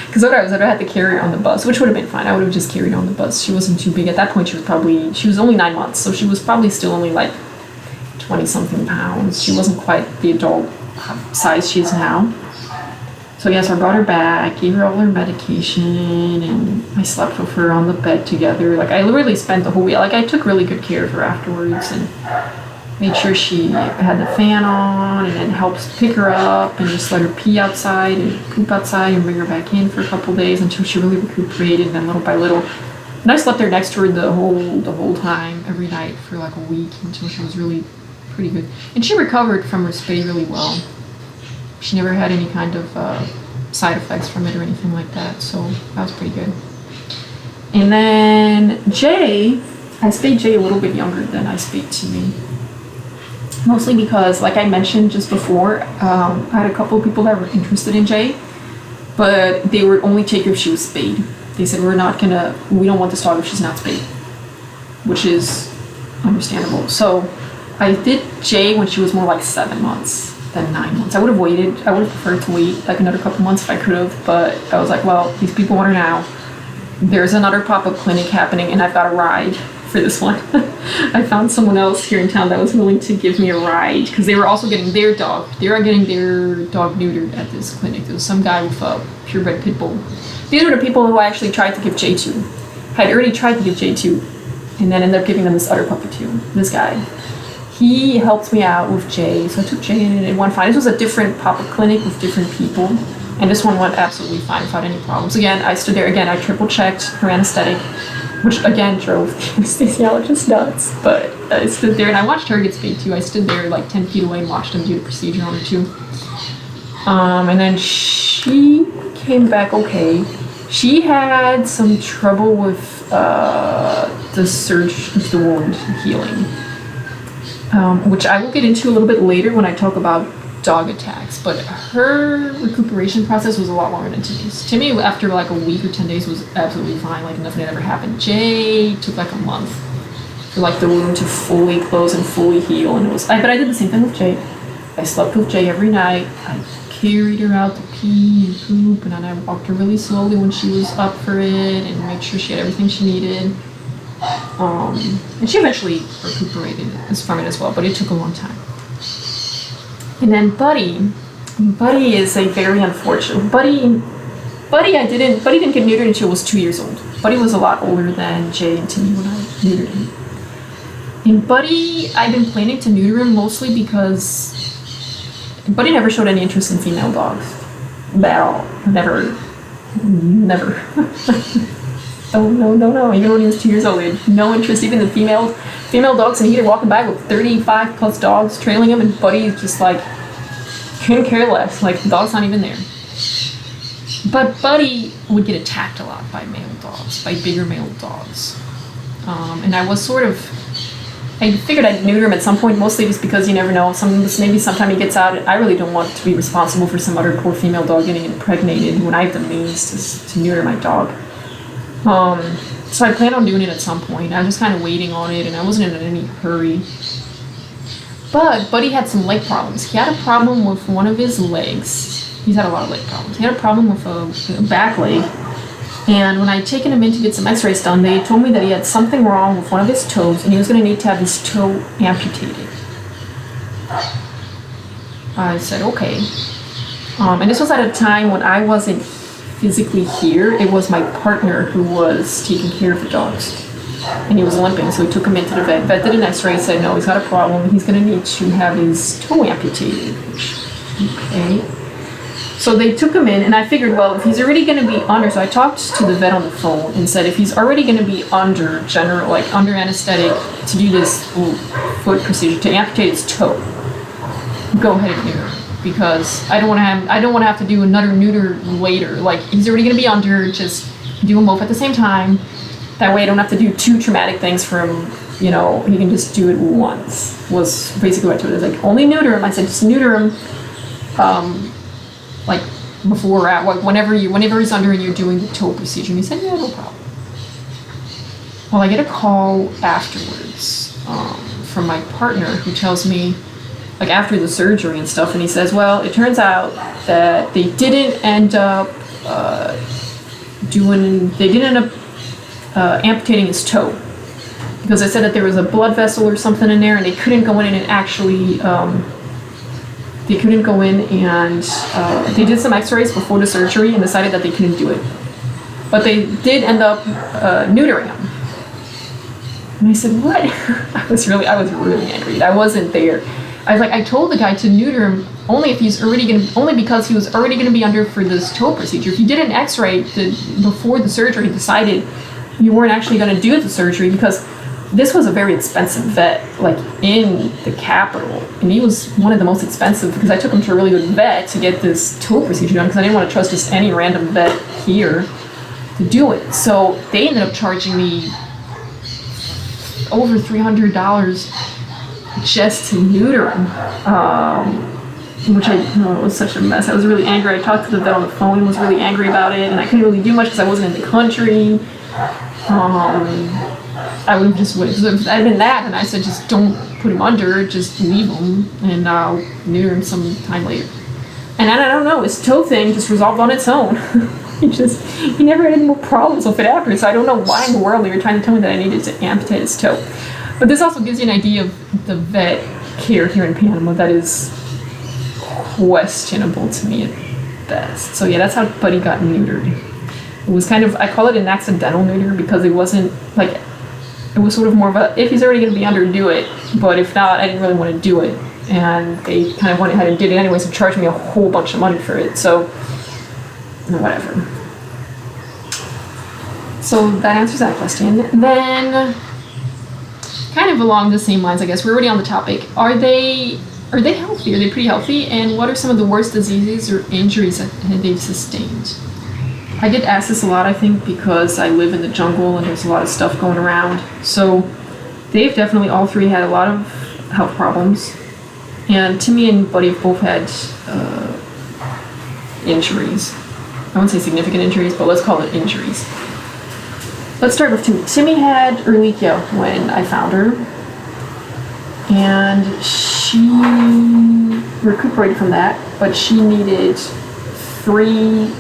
Because what I had to carry her on the bus, which would have been fine. I would have just carried her on the bus. She wasn't too big. At that point, she was only 9 months, so she was probably still only like 20-something pounds. She wasn't quite the adult size she is now. So yes, I brought her back, gave her all her medication, and I slept with her on the bed together. Like, I literally spent the whole week, like, I took really good care of her afterwards, and made sure she had the fan on, and then helped pick her up and just let her pee outside and poop outside and bring her back in for a couple days until she really recuperated. And then little by little, and I slept there next to her the whole time, every night for like a week, until she was really pretty good. And she recovered from her spay really well. She never had any kind of side effects from it or anything like that, so that was pretty good. And then Jay, I spayed Jay a little bit younger than I spayed Timmy. Mostly because, like I mentioned just before, I had a couple of people that were interested in Jay, but they would only take her if she was spayed. They said, we don't want this dog if she's not spayed, which is understandable. So I did Jay when she was more like 7 months than 9 months. I would have preferred to wait like another couple months if I could have, but I was like, well, these people want her now. There's another pop-up clinic happening, and I've got a ride for this one. I found someone else here in town that was willing to give me a ride because they were also getting their dog. They were getting their dog neutered at this clinic. There was some guy with a purebred pit bull. These were the people who I actually tried to give Jay to. I had already tried to give Jay to, and then ended up giving them this other puppy to. This guy. He helped me out with Jay, so I took Jay in and it went fine. This was a different pop-up clinic with different people, and this one went absolutely fine without any problems. Again, I stood there. Again, I triple-checked her anesthetic, which again drove the anesthesiologist nuts, but I stood there and I watched her get spayed too. I stood there like 10 feet away and watched them do the procedure on her too. And then she came back okay. She had some trouble with the wound healing, which I will get into a little bit later when I talk about dog attacks, but her recuperation process was a lot longer than Timmy's. Timmy, after like a week or 10 days, was absolutely fine, like nothing had ever happened. Jay took like a month for like the wound to fully close and fully heal, and but I did the same thing with Jay. I slept with Jay every night. I carried her out to pee and poop, and then I walked her really slowly when she was up for it and made sure she had everything she needed. And she eventually recuperated from it as well, but it took a long time. And then Buddy, Buddy is a very unfortunate. Buddy didn't get neutered until he was 2 years old. Buddy was a lot older than Jay and Timmy when I neutered him. And Buddy, I've been planning to neuter him mostly because Buddy never showed any interest in female dogs. At all. Never. No. Even when he was 2 years old, he had no interest even in female dogs, and he'd walking by with 35 plus dogs trailing him, and Buddy just like couldn't care less. Like the dog's not even there. But Buddy would get attacked a lot by male dogs, by bigger male dogs. And I figured I'd neuter him at some point, mostly just because you never know. Maybe sometime he gets out. I really don't want to be responsible for some other poor female dog getting impregnated when I have the means to neuter my dog. So I plan on doing it at some point. I was just kind of waiting on it, and I wasn't in any hurry. But Buddy had some leg problems. He had a problem with one of his legs. He's had a lot of leg problems. He had a problem with a back leg. And when I'd taken him in to get some x-rays done, they told me that he had something wrong with one of his toes, and he was going to need to have his toe amputated. I said, okay. And this was at a time when I wasn't physically here. It was my partner who was taking care of the dogs. And he was limping, so we took him into the vet. Vet did an x-ray, said, no, he's got a problem. He's going to need to have his toe amputated. Okay. So they took him in, and I figured, well, if he's already going to be under, so I talked to the vet on the phone and said, if he's already going to be under under anesthetic to do this foot procedure, to amputate his toe, go ahead and neuter, because I don't want to have to do another neuter later. Like, he's already going to be under, just do them both at the same time. That way I don't have to do two traumatic things for him. He can just do it once, was basically what I told him. I was like, only neuter him. I said, just neuter him. Like before, whenever he's under and you're doing the toe procedure. And he said, yeah, no problem. Well, I get a call afterwards from my partner who tells me, like after the surgery and stuff, and he says, well, it turns out that they didn't end up amputating his toe, because they said that there was a blood vessel or something in there, and they couldn't go in and actually. They couldn't go in, and they did some x-rays before the surgery and decided that they couldn't do it. But they did end up neutering him. And I said, what? I was really angry. I wasn't there. I told the guy to neuter him only because he was already going to be under for this toe procedure. If you did an x-ray before the surgery, decided you weren't actually going to do the surgery, because this was a very expensive vet, like in the capital, and he was one of the most expensive, because I took him to a really good vet to get this toe procedure done, because I didn't want to trust just any random vet here to do it. So they ended up charging me over $300 just to neuter him, which it was such a mess. I was really angry. I talked to the vet on the phone and was really angry about it, and I couldn't really do much because I wasn't in the country. I would have just waited. If I'd been that, and I said, just don't put him under, just leave him, and I'll neuter him some time later. And I don't know, his toe thing just resolved on its own. He never had any more problems with it after, so I don't know why in the world they were trying to tell me that I needed to amputate his toe. But this also gives you an idea of the vet care here in Panama that is questionable to me at best. So yeah, that's how Buddy got neutered. It was I call it an accidental neuter, because it wasn't like, it was sort of more of a, if he's already going to be under, do it. But if not, I didn't really want to do it. And they kind of went ahead and did it anyway, so charged me a whole bunch of money for it. So, whatever. So that answers that question. Then, kind of along the same lines, I guess, we're already on the topic. Are they healthy? Are they pretty healthy? And what are some of the worst diseases or injuries that they've sustained? I get asked this a lot, I think, because I live in the jungle and there's a lot of stuff going around. So they've definitely, all three, had a lot of health problems. And Timmy and Buddy have both had injuries. I wouldn't say significant injuries, but let's call it injuries. Let's start with Timmy. Timmy had Ehrlichia when I found her. And she recuperated from that, but she needed 3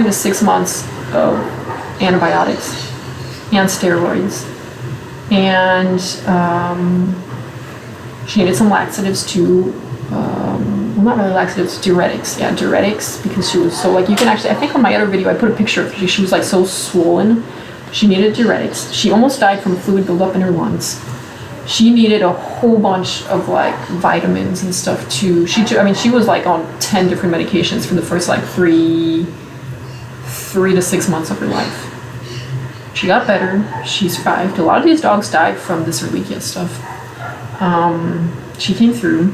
to 6 months of antibiotics and steroids, and she needed some laxatives too, not really laxatives, diuretics. Yeah, diuretics, because she was so, like, you can actually, I think on my other video I put a picture of her. She was like so swollen. She needed diuretics. She almost died from fluid buildup in her lungs. She needed a whole bunch of like vitamins and stuff too. She was like on 10 different medications for the first like three to 6 months of her life. She got better. She survived. A lot of these dogs died from this Ehrlichia stuff. She came through,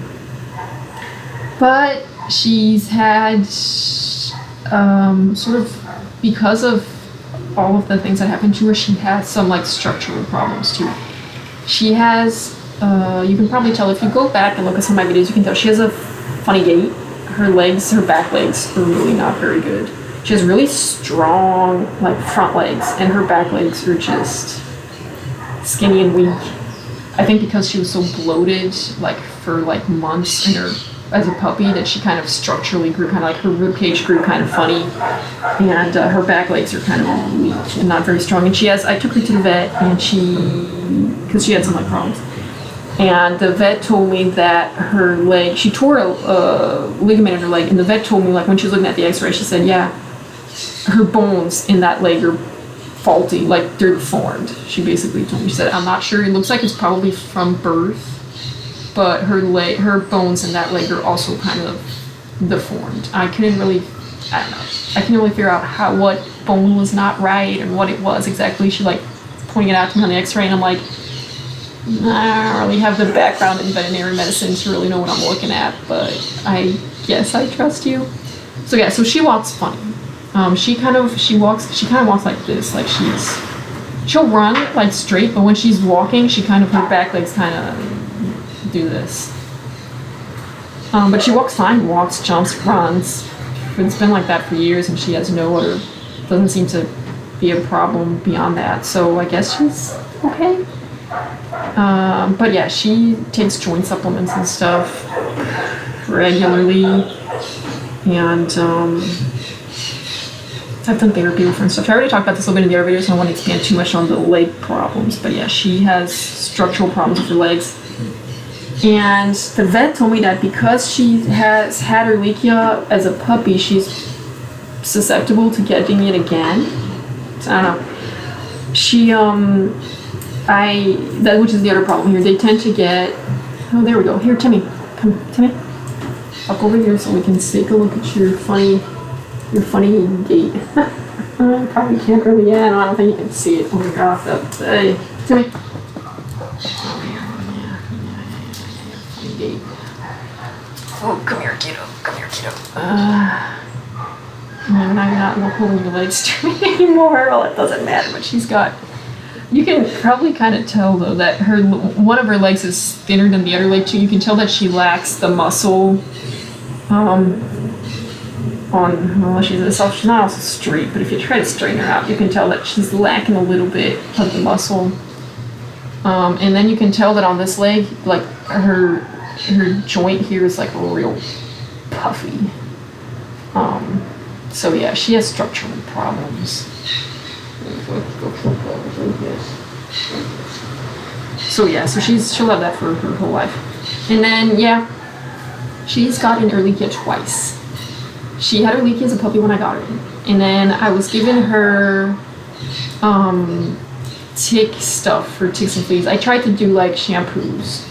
but she's had sort of, because of all of the things that happened to her, she has some like structural problems too. She has, you can probably tell if you go back and look at some of my videos, you can tell she has a funny gait. Her back legs are really not very good. She has really strong like front legs, and her back legs are just skinny and weak. I think because she was so bloated like for like months in her as a puppy, that she kind of structurally grew, kind of like her rib cage grew kind of funny, and her back legs are kind of weak and not very strong. And I took her to the vet, and because she had some leg problems, and the vet told me that her leg, she tore a ligament in her leg, and the vet told me, like when she was looking at the x-ray, she said, yeah, her bones in that leg are faulty, like they're deformed. She basically told me, she said, I'm not sure, it looks like it's probably from birth, but her bones in that leg are also kind of deformed. I couldn't really figure out what bone was not right and what it was exactly. She like pointing it out to me on the x-ray, and I'm like, I don't really have the background in veterinary medicine to really know what I'm looking at, but I guess I trust you. So yeah, so she walks funny. She kind of walks like this, like she'll run like straight, but when she's walking, her back legs kind of do this. But she walks fine, walks, jumps, runs. It's been like that for years, and she has doesn't seem to be a problem beyond that. So I guess she's okay. But yeah, she takes joint supplements and stuff regularly, and I've done therapy with her and stuff. I already talked about this a little bit in the other videos, so I don't want to expand too much on the leg problems. But yeah, she has structural problems with her legs. And the vet told me that because she has had Ehrlichia as a puppy, she's susceptible to getting it again. So I don't know. Which is the other problem here. They tend to get, oh, there we go. Here, Timmy. Come, Timmy. Walk over here so we can take a look at your funny gait. Probably can't really, I don't think you can see it. Oh my gosh, hey, Timmy. Oh, come here, kiddo. No, now you're not holding your legs to me anymore. Well, it doesn't matter, but you can probably kind of tell though that one of her legs is thinner than the other leg too. You can tell that she lacks the muscle she's not also straight, but if you try to straighten her out, you can tell that she's lacking a little bit of the muscle. And then you can tell that on this leg, like her joint here is like real puffy. So yeah, she has structural problems. So yeah, she'll have that for her whole life. And then yeah, she's gotten Ehrlichia twice. She had Ehrlichia as a puppy when I got her, and then I was giving her tick stuff for ticks and fleas. I tried to do like shampoos.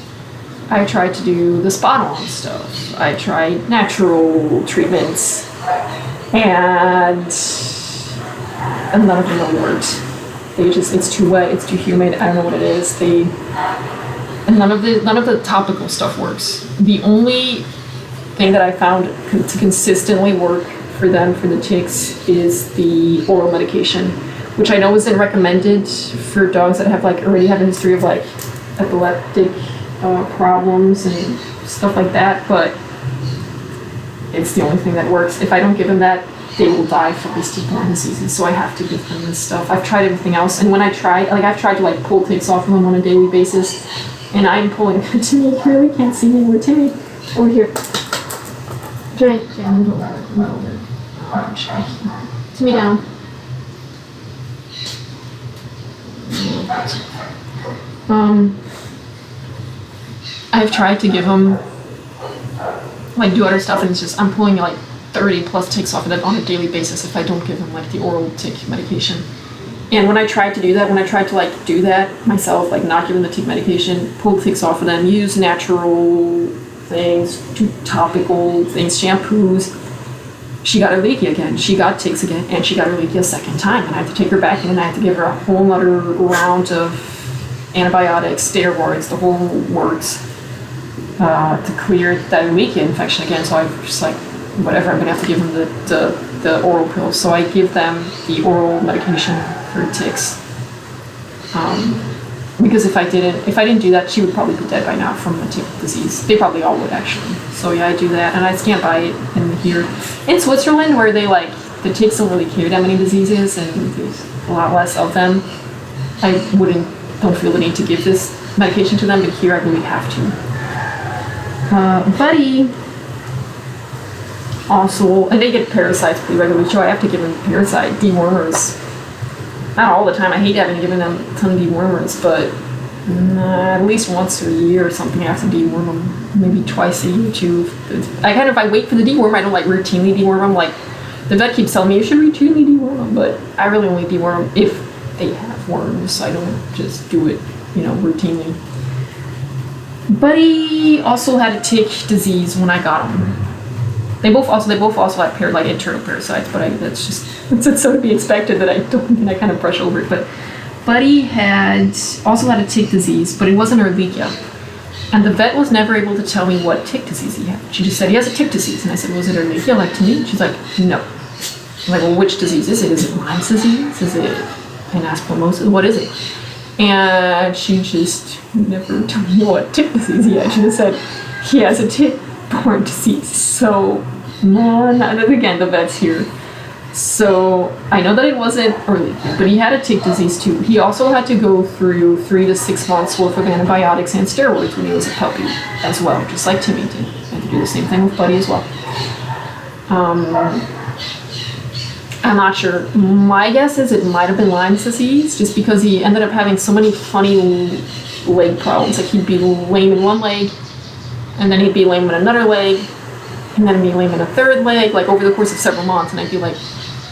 I tried to do the spot-on stuff. I tried natural treatments, and none of them really worked. It's too wet, it's too humid, I don't know what it is. And none of the topical stuff works. The only thing that I found to consistently work for the ticks is the oral medication, which I know isn't recommended for dogs that already have a history of like epileptic problems and stuff like that, but it's the only thing that works. If I don't give them that, they will die from these tick-borne diseases, so I have to give them this stuff. I've tried everything else, and when I've tried to pull ticks off of them on a daily basis, and I'm pulling, Timmy, you really can't see me anymore. Timmy, over here. Jay, move over. Timmy, down. I've tried to give him like do other stuff, and it's just I'm pulling like 30 plus ticks off of it on a daily basis if I don't give him like the oral tick medication. And when I tried to do that, like do that myself, like not give them the tick medication, pull ticks off of them, use natural things, do topical things, shampoos, she got her leaky again. She got ticks again, and she got her leaky a second time. And I had to take her back in, and I had to give her a whole other round of antibiotics, steroids, the whole works, to clear that leaky infection again. So I was just like, whatever, I'm gonna have to give them the oral pills. So I give them the oral medication for ticks. Because if I didn't do that, she would probably be dead by now from the tick disease. They probably all would, actually. So yeah, I do that, and I stand by it in here. In Switzerland, where they like, the ticks don't really carry that many diseases, and there's a lot less of them, I don't feel the need to give this medication to them, but here I really have to. Buddy, also, and they get parasites pretty regularly, so I have to give them parasite dewormers. Not all the time. I hate having to give them a ton of dewormers, but at least once a year or something, I have to deworm them. Maybe twice a year too. If I wait for the deworm, I don't like routinely deworm them. Like the vet keeps telling me you should routinely deworm them, but I really only deworm them if they have worms. I don't just do it, routinely. Buddy also had a tick disease when I got him. They both also had like internal parasites, but it's so to be expected that I kind of brush over it. But Buddy also had a tick disease, but it wasn't Ehrlichia. And the vet was never able to tell me what tick disease he had. She just said he has a tick disease, and I said, was it Ehrlichia like to me? She's like, no. I'm like, well, which disease is it? Is it Lyme's disease? Is it anastomosis? What is it? And she just never told me what tick disease he had. She just said he has a tick-borne disease. So, again, the vet's here. So I know that it wasn't early, but he had a tick disease too. He also had to go through 3 to 6 months worth of antibiotics and steroids when he was a puppy as well, just like Timmy did. I had to do the same thing with Buddy as well. I'm not sure. My guess is it might have been Lyme's disease, just because he ended up having so many funny leg problems. Like he'd be lame in one leg, and then he'd be lame in another leg, and then he'd be lame in a third leg, like over the course of several months. And I'd be like,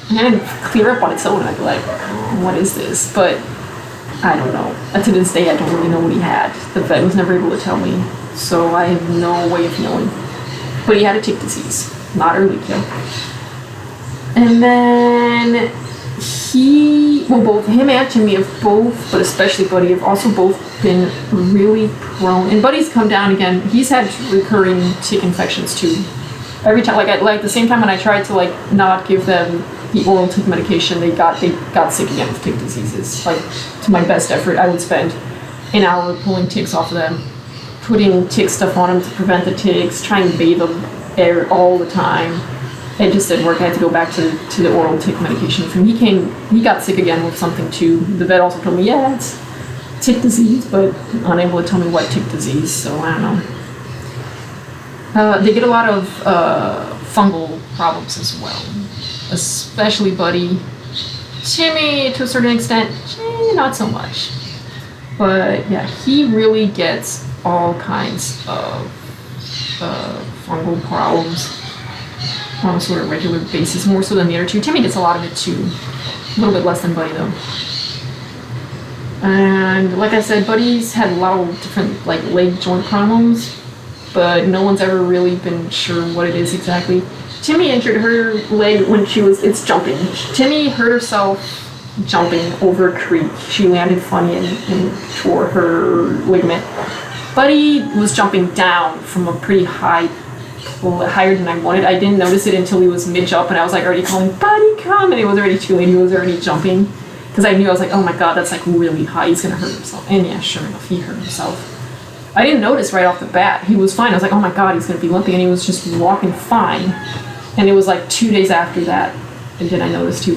and then it'd clear up on its own, and I'd be like, oh, what is this? But I don't know. And to this day, I don't really know what he had. The vet was never able to tell me, so I have no way of knowing. But he had a tick disease, not Ehrlichia. And then both him and Timmy have both, but especially Buddy, have also both been really prone. And Buddy's come down again. He's had recurring tick infections too. Every time, like the same time when I tried to not give them the oral tick medication, they got sick again with tick diseases. Like to my best effort, I would spend an hour pulling ticks off of them, putting tick stuff on them to prevent the ticks, trying to bathe them all the time. It just didn't work. I had to go back to the oral tick medication for him. He got sick again with something too. The vet also told me, yeah, it's tick disease, but unable to tell me what tick disease, so I don't know. They get a lot of fungal problems as well, especially Buddy. Timmy, to a certain extent, not so much. But yeah, he really gets all kinds of fungal problems on a sort of regular basis, more so than the other two. Timmy gets a lot of it too, a little bit less than Buddy though. And like I said, Buddy's had a lot of different leg joint problems, but no one's ever really been sure what it is exactly. Timmy injured her leg when it's jumping. Timmy hurt herself jumping over a creek. She landed funny and tore her ligament. Buddy was jumping down from a pretty high, higher than I wanted. I didn't notice it until he was mid-jump, and I was already calling, Buddy, come! And it was already too late. He was already jumping. Because I was like, oh my god, that's really high. He's going to hurt himself. And yeah, sure enough, he hurt himself. I didn't notice right off the bat. He was fine. I was like, oh my god, he's going to be limping. And he was just walking fine. And it was 2 days after that. And then I noticed he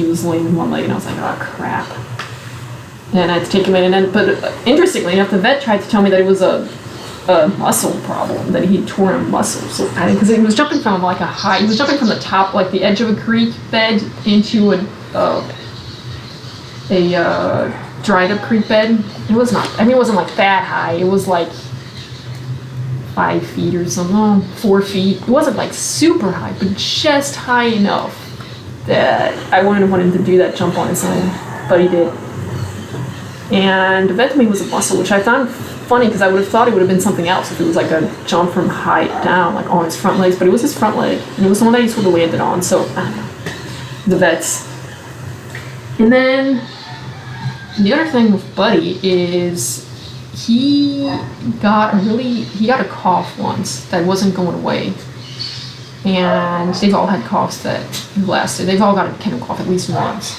was lame in one leg. And I was like, oh crap. And I had to take him in. But interestingly enough, the vet tried to tell me that it was a muscle problem, that he tore a muscle. So because he was jumping from he was jumping from the top, the edge of a creek bed into a dried up creek bed. It was not, it wasn't that high. It was 5 feet or something, 4 feet. It wasn't like super high, but just high enough that I wouldn't have wanted him to do that jump on his own, but he did. And the vet told me it was a muscle, which I found funny because I would have thought it would have been something else if it was like a jump from height down, like on his front legs, but it was his front leg, and it was the one that he sort of landed on, so I don't know. The vets. And then the other thing with Buddy is he got a cough once that wasn't going away. And they've all had coughs that lasted. They've all got a kennel cough at least once.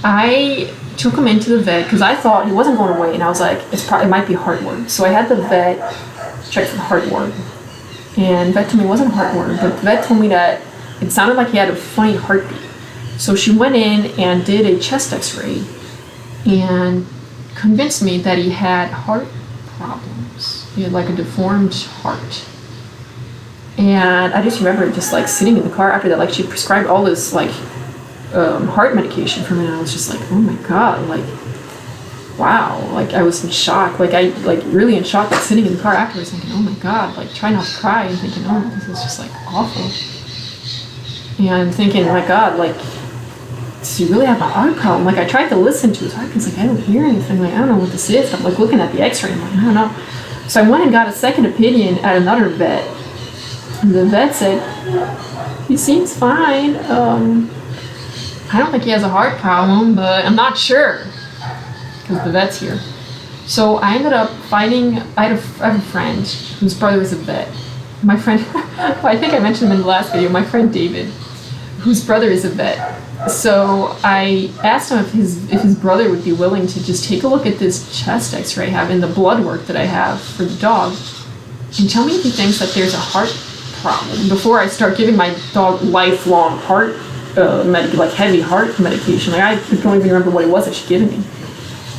I took him into the vet because I thought he wasn't going away, and I was like, it might be heartworm. So I had the vet check for the heartworm. And the vet told me it wasn't heartworm, but the vet told me that it sounded like he had a funny heartbeat. So she went in and did a chest x-ray and convinced me that he had heart problems. He had like a deformed heart. And I just remember just like sitting in the car after that, like she prescribed all this like heart medication for me, and I was just like, oh my God, like, wow, like I was in shock, like really in shock, like sitting in the car afterwards thinking, oh my God, like trying not to cry and thinking, oh, this is just like awful. And thinking, my God, like, does he really have a heart problem? Like I tried to listen to his heart, because like I don't hear anything, like I don't know what this is. I'm like looking at the x-ray, I'm like, I don't know. So I went and got a second opinion at another vet. And the vet said, he seems fine. I don't think he has a heart problem, but I'm not sure, because the vet's here. So I ended up finding, I have a friend whose brother is a vet. My friend, I think I mentioned him in the last video, my friend David, whose brother is a vet. So I asked him if his brother would be willing to just take a look at this chest x-ray I have and the blood work that I have for the dog, and tell me if he thinks that there's a heart problem before I start giving my dog lifelong heart like heavy heart medication. Like I don't even remember what it was that she'd given me.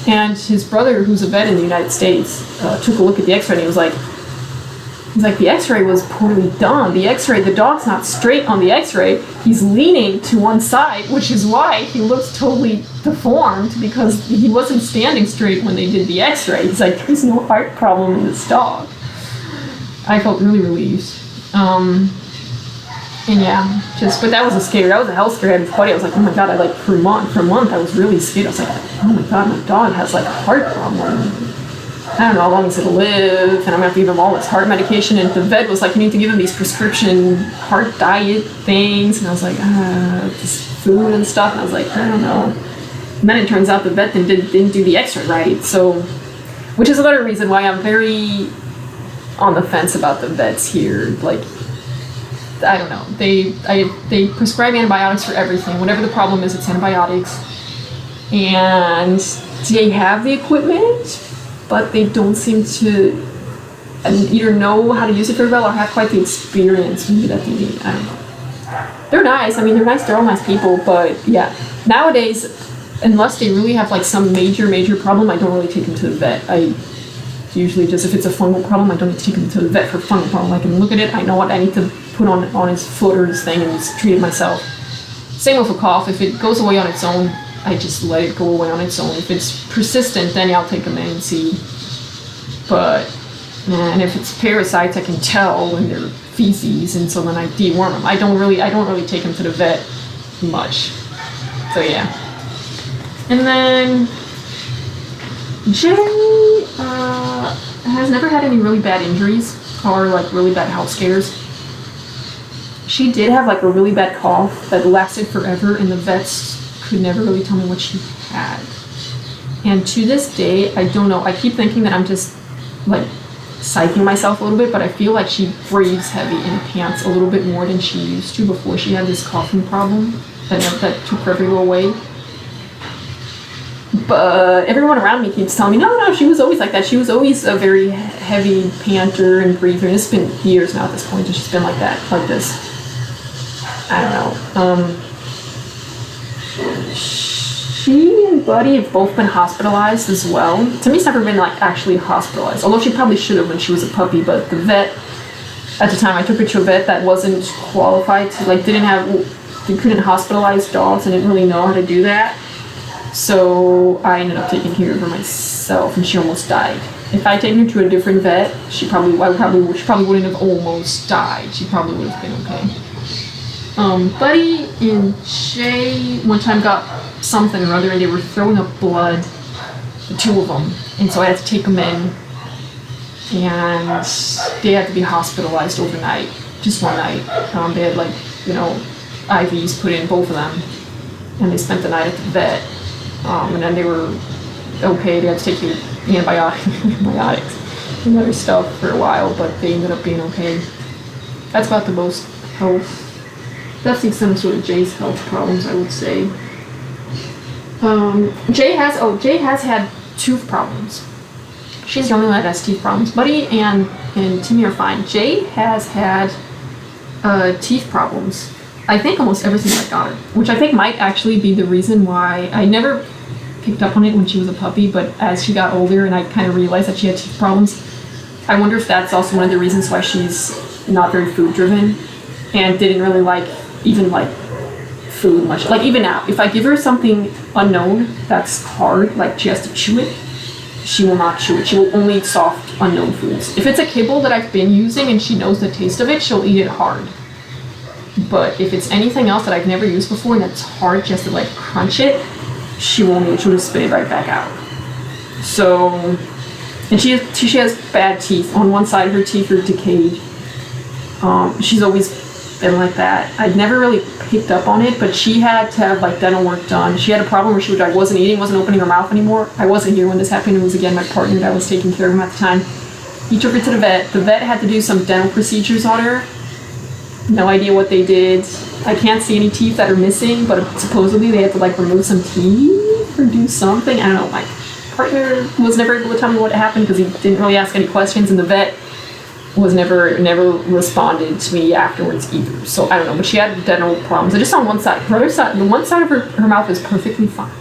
And his brother, who's a vet in the United States, took a look at the x-ray, and he was like, the x-ray was poorly done. The dog's not straight on the x-ray. He's leaning to one side, which is why he looks totally deformed, because he wasn't standing straight when they did the x-ray. He's like, there's no heart problem in this dog. I felt really relieved. And yeah, but that was a health scare I had with Buddy. I was like, oh my God, for a month I was really scared. I was like, oh my God, my dog has like a heart problem. I don't know how long he's gonna live, and I'm gonna have to give him all this heart medication. And the vet was like, you need to give him these prescription heart diet things. And I was like, this food and stuff. And I was like, I don't know. And then it turns out the vet didn't do the x-ray right. So, which is another reason why I'm very on the fence about the vets here. Like, I don't know. They prescribe antibiotics for everything. Whatever the problem is, it's antibiotics. And they have the equipment, but they don't seem to either know how to use it very well or have quite the experience maybe that they need. I don't know. They're nice. I mean, they're nice. They're all nice people. But yeah, nowadays, unless they really have like some major problem, I don't really take them to the vet. I usually just, if it's a fungal problem, I don't need to take him to the vet for fungal problem. I can look at it. I know what I need to put on his foot or his thing and just treat it myself. Same with a cough. If it goes away on its own, I just let it go away on its own. If it's persistent, then I'll take them in and see. But, and if it's parasites, I can tell when they're feces, and so then I deworm them. I don't really take them to the vet much. So yeah. And then Jay has never had any really bad injuries or like really bad health scares. She did have like a really bad cough that lasted forever, and the vets could never really tell me what she had. And to this day, I don't know. I keep thinking that I'm just like psyching myself a little bit, but I feel like she breathes heavy and pants a little bit more than she used to before she had this coughing problem that took forever to go away. But everyone around me keeps telling me, no, she was always like that. She was always a very heavy panter and breather. And it's been years now at this point, and she's been like that, like this. I don't know. She and Buddy have both been hospitalized as well. Timmy's never been like actually hospitalized, although she probably should have when she was a puppy. But the vet, at the time I took her to a vet that wasn't qualified to, like, they couldn't hospitalize dogs and didn't really know how to do that. So I ended up taking care of her myself, and she almost died. if I'd taken her to a different vet, she probably wouldn't have almost died. She probably would have been okay. Buddy and Jay one time got something or other, and they were throwing up blood, the two of them, and so I had to take them in, and they had to be hospitalized overnight, just one night. They had like, IVs put in, both of them, and they spent the night at the vet, and then they were okay. They had to take antibiotics and other stuff for a while, but they ended up being okay. That's about the most health. That's the extent of sort of Jay's health problems, I would say. Jay has had tooth problems. She's the only one that has teeth problems. Buddy and Timmy are fine. Jay has had teeth problems. I think almost ever since I got her, which I think might actually be the reason why I never picked up on it when she was a puppy, but as she got older and I kind of realized that she had teeth problems, I wonder if that's also one of the reasons why she's not very food driven and didn't really like food much. Like even now, if I give her something unknown that's hard, like she has to chew it, she will not chew it. She will only eat soft, unknown foods. If it's a kibble that I've been using and she knows the taste of it, she'll eat it hard. But if it's anything else that I've never used before and it's hard, she has to like crunch it, she won't eat it. She'll just spit it right back out. So, and she has bad teeth. On one side, her teeth are decayed. She's always been like that. I'd never really picked up on it, but she had to have like dental work done. She had a problem where she wasn't eating, wasn't opening her mouth anymore. I wasn't here when this happened. It was again my partner that was taking care of him at the time. He took her to the vet. The vet had to do some dental procedures on her. No idea what they did. I can't see any teeth that are missing, but supposedly they had to like remove some teeth or do something. I don't know. My partner was never able to tell me what happened because he didn't really ask any questions, and the vet was never responded to me afterwards either. So I don't know, but she had dental problems. Just on one side. Her other side, the one side of her mouth is perfectly fine,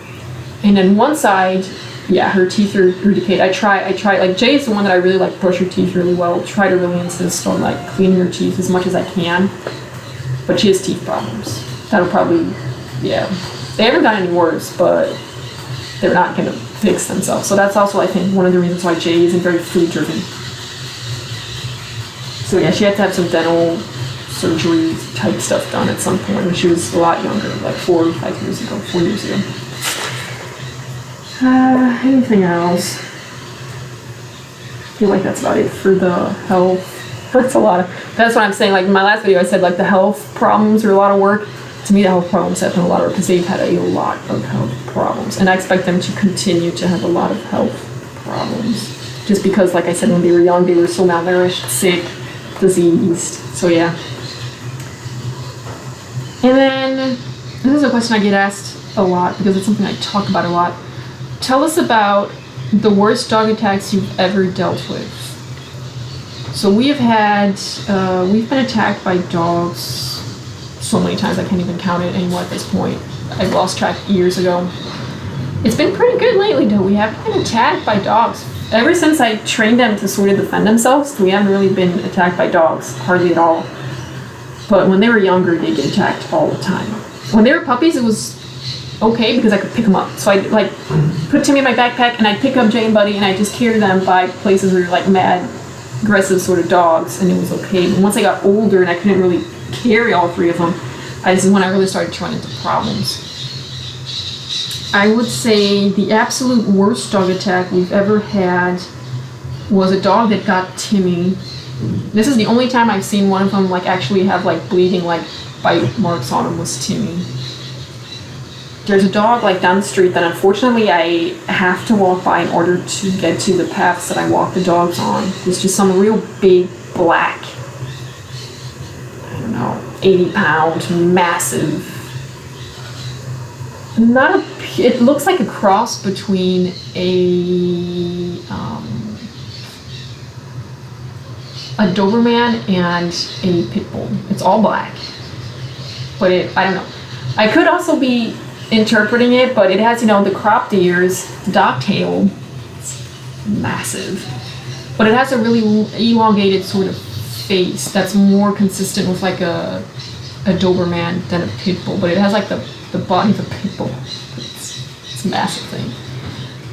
and then one side, yeah, her teeth are decayed. I try. Like Jay is the one that I really like brush her teeth really well. Try to really insist on like cleaning her teeth as much as I can. But she has teeth problems. That'll probably, yeah. They haven't gotten any worse, but they're not gonna fix themselves. So that's also, I think, one of the reasons why Jay isn't very food driven. So yeah, she had to have some dental surgery type stuff done at some point when she was a lot younger, like 4 years ago. Anything else? I feel like that's about it for the health. That's what I'm saying. Like in my last video, I said like the health problems are a lot of work. To me, the health problems have been a lot of work because they've had a lot of health problems. And I expect them to continue to have a lot of health problems. Just because, like I said, when they were young, they were so malnourished, sick, diseased. So yeah. And then, this is a question I get asked a lot because it's something I talk about a lot. Tell us about the worst dog attacks you've ever dealt with. So we've been attacked by dogs so many times I can't even count it anymore at this point. I've lost track years ago. It's been pretty good lately though. We haven't been attacked by dogs. Ever since I trained them to sort of defend themselves, we haven't really been attacked by dogs, hardly at all. But when they were younger, they get attacked all the time. When they were puppies, it was okay because I could pick them up. So I'd like put Timmy in my backpack and I'd pick up Jay and Buddy and I'd just carry them by places where like mad, aggressive sort of dogs, and it was okay. But once I got older and I couldn't really carry all 3 of them, this is when I really started to run into problems. I would say the absolute worst dog attack we've ever had was a dog that got Timmy. This is the only time I've seen one of them like actually have like bleeding, like bite marks on him, was Timmy. There's a dog like down the street that unfortunately I have to walk by in order to get to the paths that I walk the dogs on. It's just some real big black, I don't know, 80-pound, massive. It looks like a cross between a Doberman and a pit bull. It's all black, but I don't know. I could also be interpreting it, but it has, the cropped ears, dock tail, it's massive, but it has a really elongated sort of face that's more consistent with like a Doberman than a pit bull, but it has like the body of a pit bull. It's a massive thing.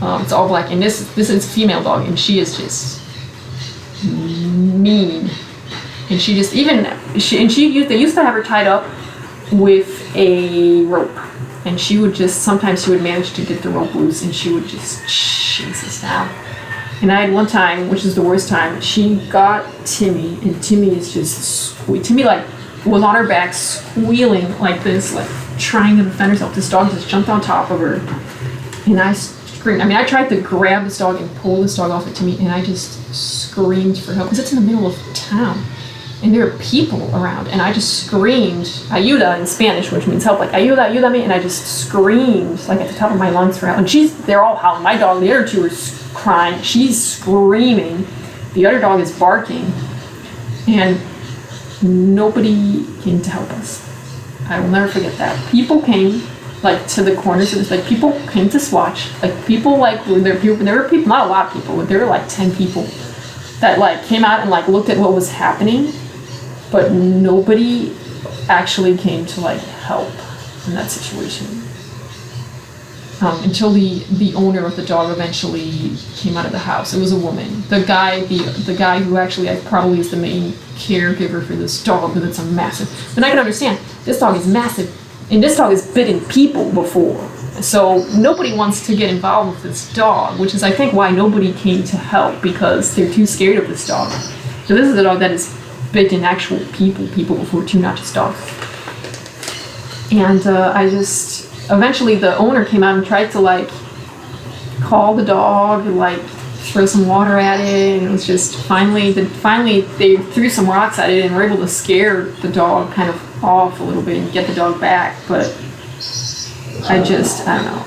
It's all black, and this is a female dog, and she is just mean. And she just they used to have her tied up with a rope, and sometimes she would manage to get the rope loose, and she would just chase us down. And I had one time, which is the worst time, she got Timmy, and Timmy is just Timmy like was on her back squealing like this, like trying to defend herself. This dog just jumped on top of her, and I screamed. I mean, I tried to grab this dog and pull this dog off of Timmy, and I just screamed for help because it's in the middle of town. And there are people around, and I just screamed, ayuda in Spanish, which means help, like ayuda, ayúdame, and I just screamed, like at the top of my lungs for help. And they're all howling. My dog, the other two are crying. She's screaming. The other dog is barking. And nobody came to help us. I will never forget that. People came, like, to the corners of this, like, people came to swatch. Like, people, like, there were people, not a lot of people, but there were, like, 10 people that, like, came out and, like, looked at what was happening. But nobody actually came to like help in that situation until the owner of the dog eventually came out of the house. It was a woman. The guy who actually probably is the main caregiver for this dog, because it's a massive. But I can understand this dog is massive, and this dog has bitten people before. So nobody wants to get involved with this dog, which is I think why nobody came to help, because they're too scared of this dog. So this is a dog that is bitten actual people before too, not just dogs. And eventually the owner came out and tried to like call the dog, like throw some water at it, and it was just finally they threw some rocks at it and were able to scare the dog kind of off a little bit and get the dog back. But I don't know,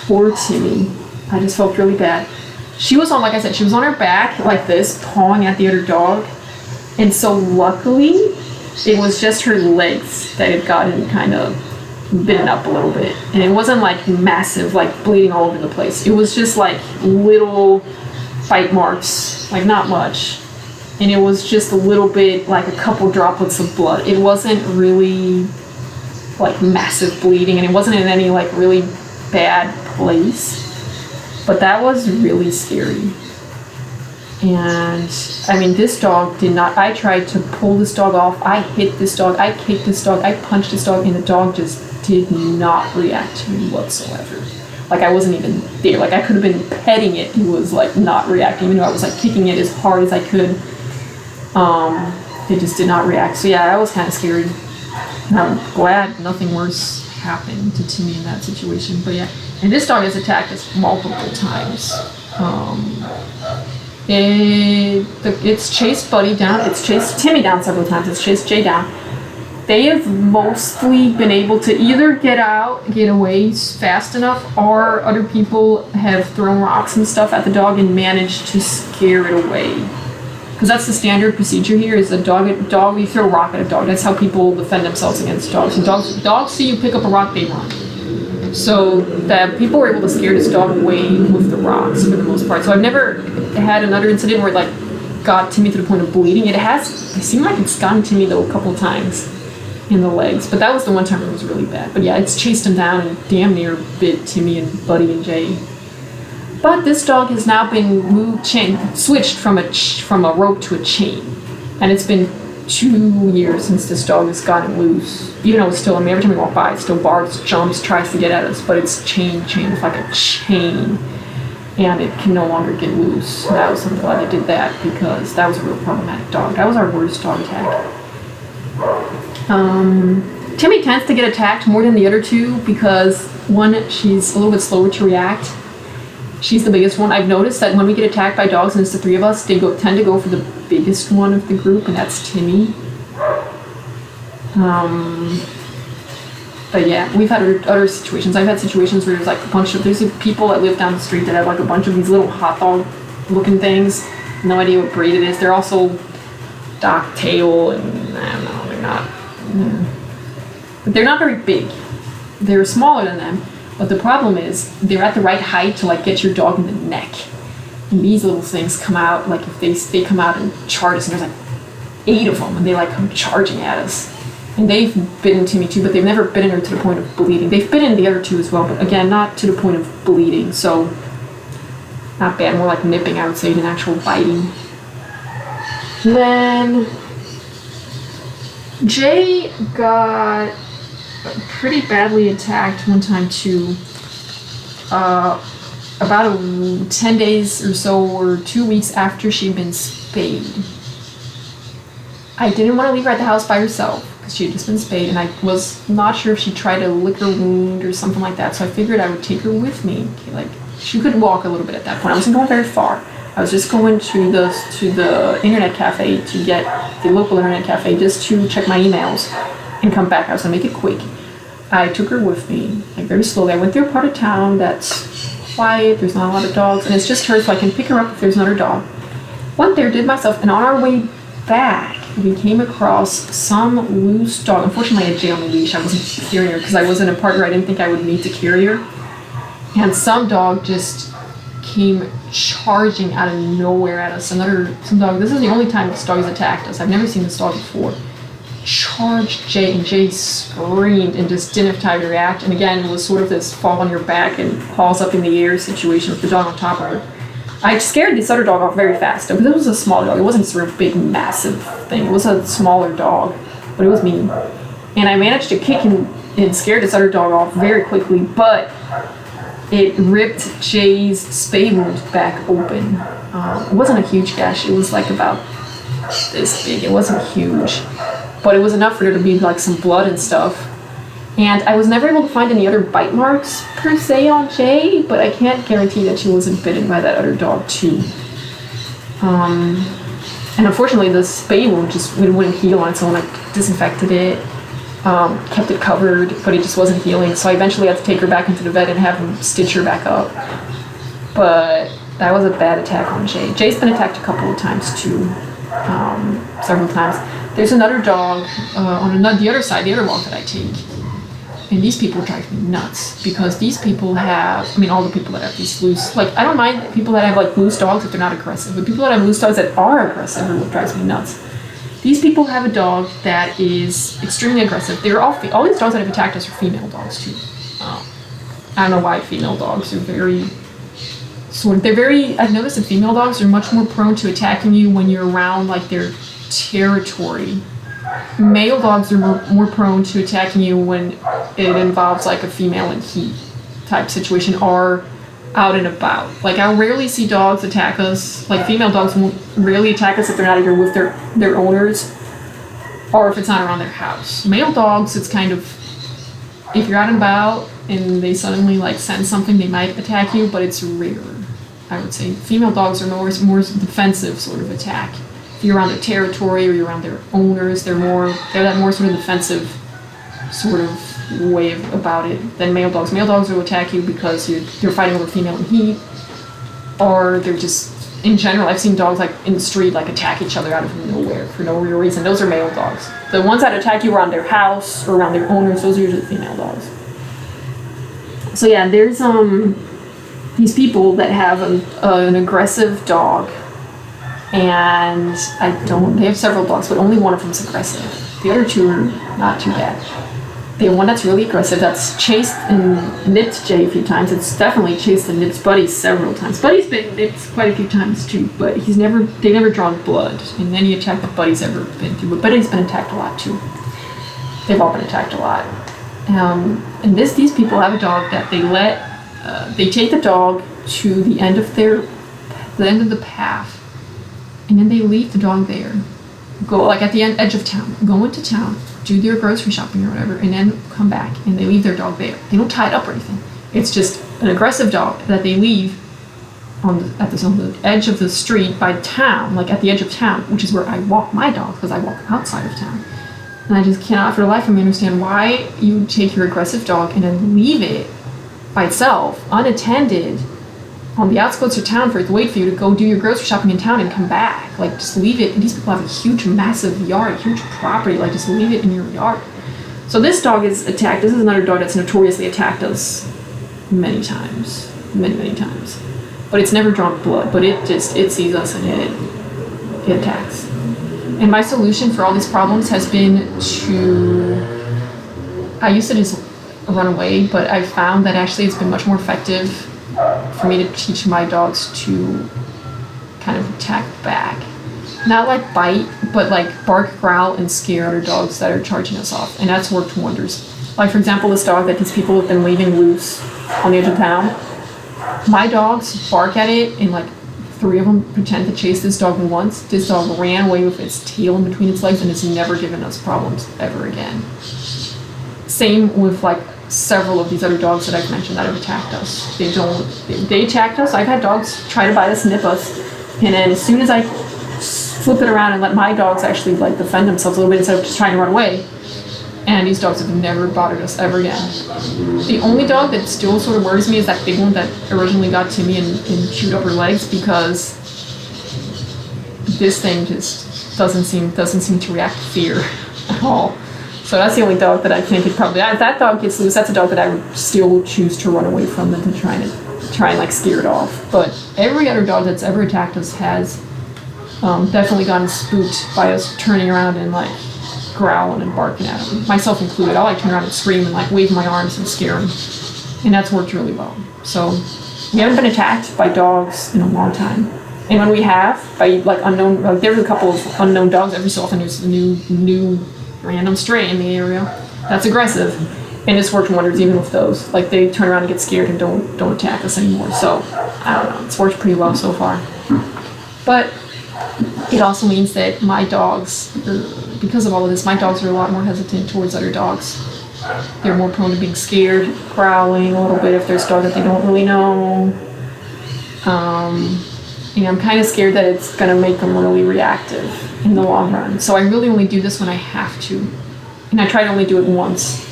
poor Timmy. I just felt really bad. She was on, like I said, she was on her back like this, pawing at the other dog. And so luckily, it was just her legs that had gotten kind of bitten up a little bit. And it wasn't like massive, like bleeding all over the place. It was just like little bite marks, like not much. And it was just a little bit, like a couple droplets of blood. It wasn't really like massive bleeding, and it wasn't in any like really bad place. But that was really scary. And I mean, this dog did not. I tried to pull this dog off. I hit this dog. I kicked this dog. I punched this dog, and the dog just did not react to me whatsoever. Like I wasn't even there. Like I could have been petting it. It was like not reacting, even though I was like kicking it as hard as I could. It just did not react. So yeah, I was kind of scared. And I'm glad nothing worse happened to Timmy in that situation. But yeah, and this dog has attacked us multiple times. It's chased Buddy down. It's chased Timmy down several times. It's chased Jay down. They have mostly been able to either get away fast enough, or other people have thrown rocks and stuff at the dog and managed to scare it away. Because that's the standard procedure here, is you throw a rock at a dog. That's how people defend themselves against dogs. And dogs see you pick up a rock, they run. So that people were able to scare this dog away with the rocks for the most part. So I've never had another incident where it like got Timmy to the point of bleeding. It seemed like it's gotten Timmy though a couple of times in the legs, but that was the one time it was really bad. But yeah, it's chased him down and damn near bit Timmy and Buddy and Jay. But this dog has now been switched from a rope to a chain, and it's been 2 years since this dog has gotten loose. Even though it's still, I mean, every time we walk by, it still barks, jumps, tries to get at us, but it's chained with like a chain, and it can no longer get loose. And I'm glad they did that, because that was a real problematic dog. That was our worst dog attack. Timmy tends to get attacked more than the other two because, one, she's a little bit slower to react. She's the biggest one. I've noticed that when we get attacked by dogs and it's the three of us, they tend to go for the biggest one of the group, and that's Timmy. But yeah, we've had other situations. I've had situations where there's people that live down the street that have like a bunch of these little hot dog looking things. No idea what breed it is. They're also dock tail, and I don't know, they're not. But they're not very big. They're smaller than them. But the problem is they're at the right height to like get your dog in the neck. And these little things come out, like if they come out and charge us, and there's like 8 of them, and they like come charging at us. And they've bitten Timmy too, but they've never bitten her to the point of bleeding. They've bitten the other two as well, but again, not to the point of bleeding. So not bad, more like nipping, I would say, than actual biting. And then Jay got pretty badly attacked one time too. About 10 days or so, or 2 weeks after she'd been spayed. I didn't want to leave her at the house by herself because she had just been spayed, and I was not sure if she tried to lick her wound or something like that, so I figured I would take her with me. Okay, like, she could walk a little bit at that point. I wasn't going very far. I was just going to the internet cafe, to get the local internet cafe, just to check my emails and come back. I was going to make it quick. I took her with me, like, very slowly. I went through a part of town that's quiet, there's not a lot of dogs, and it's just her, so I can pick her up if there's another dog. Went there, did myself, and on our way back, we came across some loose dog. Unfortunately, I had Jay on the leash. I wasn't carrying her because I was in a part where I didn't think I would need to carry her. And some dog just came charging out of nowhere at us. Some dog, this is the only time this dog has attacked us. I've never seen this dog before. Charged Jay, and Jay screamed and just didn't have time to react. And again, it was sort of this fall on your back and paws up in the air situation with the dog on top of her. I scared this other dog off very fast. It was a small dog. It wasn't sort of big, massive thing. It was a smaller dog, but it was mean. And I managed to kick and scare this other dog off very quickly, but it ripped Jay's spay wound back open. It wasn't a huge gash. It was like about this big. It wasn't huge, but it was enough for there to be like some blood and stuff. And I was never able to find any other bite marks per se on Jay, but I can't guarantee that she wasn't bitten by that other dog too. And unfortunately, the spay wound just wouldn't heal on its own. I disinfected it, kept it covered, but it just wasn't healing. So I eventually had to take her back into the vet and have him stitch her back up. But that was a bad attack on Jay. Jay's been attacked a couple of times too, several times. There's another dog on the other side, the other walk that I take. And these people drive me nuts because these people have, all the people that have these loose, like, I don't mind people that have like loose dogs if they're not aggressive, but people that have loose dogs that are aggressive are what drives me nuts. These people have a dog that is extremely aggressive. They're all these dogs that have attacked us are female dogs too. I don't know why female dogs are I've noticed that female dogs are much more prone to attacking you when you're around like their territory. Male dogs are more prone to attacking you when it involves like a female in heat type situation or out and about. Like, I rarely see dogs attack us. Like, female dogs won't rarely attack us if they're not either with their owners or if it's not around their house. Male dogs, it's kind of, if you're out and about and they suddenly like sense something, they might attack you, but it's rare, I would say. Female dogs are more defensive sort of attack. You're around their territory or you're around their owners, they're that more sort of defensive sort of way about it than male dogs. Male dogs will attack you because you're fighting over female in heat, or they're just, in general, I've seen dogs like in the street like attack each other out of nowhere for no real reason. Those are male dogs. The ones that attack you around their house or around their owners, those are usually female dogs. So yeah, there's these people that have an aggressive dog. And they have several dogs, but only one of them is aggressive. The other two are not too bad. They have one that's really aggressive, that's chased and nipped Jay a few times. It's definitely chased and nipped Buddy several times. Buddy's been nipped quite a few times too, but they've never drawn blood in any attack that Buddy's ever been through. But Buddy's been attacked a lot too. They've all been attacked a lot. And these people have a dog that they take the dog to the end of the path. And then they leave the dog there, go like at the edge of town, go into town, do their grocery shopping or whatever, and then come back and they leave their dog there. They don't tie it up or anything. It's just an aggressive dog that they leave on the edge of the street by town, like at the edge of town, which is where I walk my dog because I walk outside of town. And I just cannot for the life of me understand why you take your aggressive dog and then leave it by itself, unattended, on the outskirts of town for it to wait for you to go do your grocery shopping in town and come back. Like, just leave it. And these people have a huge, massive yard, huge property. Like, just leave it in your yard. So this dog is attacked. This is another dog that's notoriously attacked us many times. Many times. But it's never drawn blood. But it sees us and it attacks. And my solution for all these problems has been I used to just run away, but I've found that actually it's been much more effective for me to teach my dogs to kind of attack back. Not like bite, but like bark, growl, and scare other dogs that are charging us off. And that's worked wonders. Like, for example, this dog that these people have been leaving loose on the edge of town. My dogs bark at it, and like 3 of them pretend to chase this dog once. This dog ran away with its tail in between its legs, and it's never given us problems ever again. Same with like several of these other dogs that I've mentioned that have attacked us. They attacked us. I've had dogs try to bite us, nip us, and then as soon as I flip it around and let my dogs actually like defend themselves a little bit instead of just trying to run away, and these dogs have never bothered us ever again. The only dog that still sort of worries me is that big one that originally got Timmy and chewed up her legs, because this thing just doesn't seem to react to fear at all. So that's the only dog that I think it probably, if that dog gets loose, that's a dog that I would still choose to run away from than to try and like scare it off. But every other dog that's ever attacked us has definitely gotten spooked by us turning around and like growling and barking at them, myself included. I like turn around and scream and like wave my arms and scare them, and that's worked really well. So we haven't been attacked by dogs in a long time, and when we have, by like unknown, like there's a couple of unknown dogs every so often. There's a new random stray in the area that's aggressive, and it's worked wonders even with those. Like they turn around and get scared and don't attack us anymore. So I don't know, it's worked pretty well so far. But it also means that my dogs, because of all of this, my dogs are a lot more hesitant towards other dogs. They're more prone to being scared, growling a little bit if there's a dog that they don't really know. And I'm kind of scared that it's going to make them really reactive in the long run. So I really only do this when I have to. And I try to only do it once.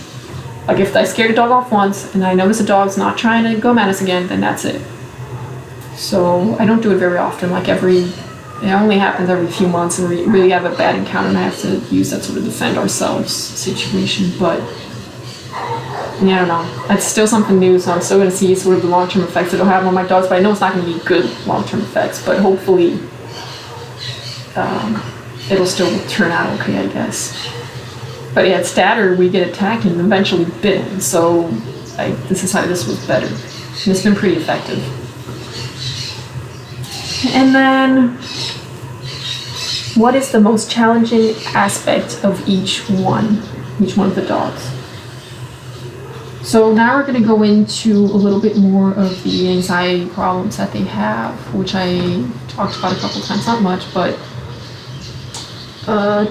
Like if I scared a dog off once and I notice a dog's not trying to go at us again, then that's it. So I don't do it very often, like it only happens every few months, and we really have a bad encounter and I have to use that sort of defend ourselves situation. But yeah, I don't know. It's still something new, so I'm still going to see sort of the long-term effects it'll have on my dogs, but I know it's not going to be good long-term effects, but hopefully it'll still turn out okay, I guess. But yeah, it's that or we get attacked and eventually bitten, so this is how this was better. And it's been pretty effective. And then, what is the most challenging aspect of each one of the dogs? So now we're going to go into a little bit more of the anxiety problems that they have, which I talked about a couple times, not much, but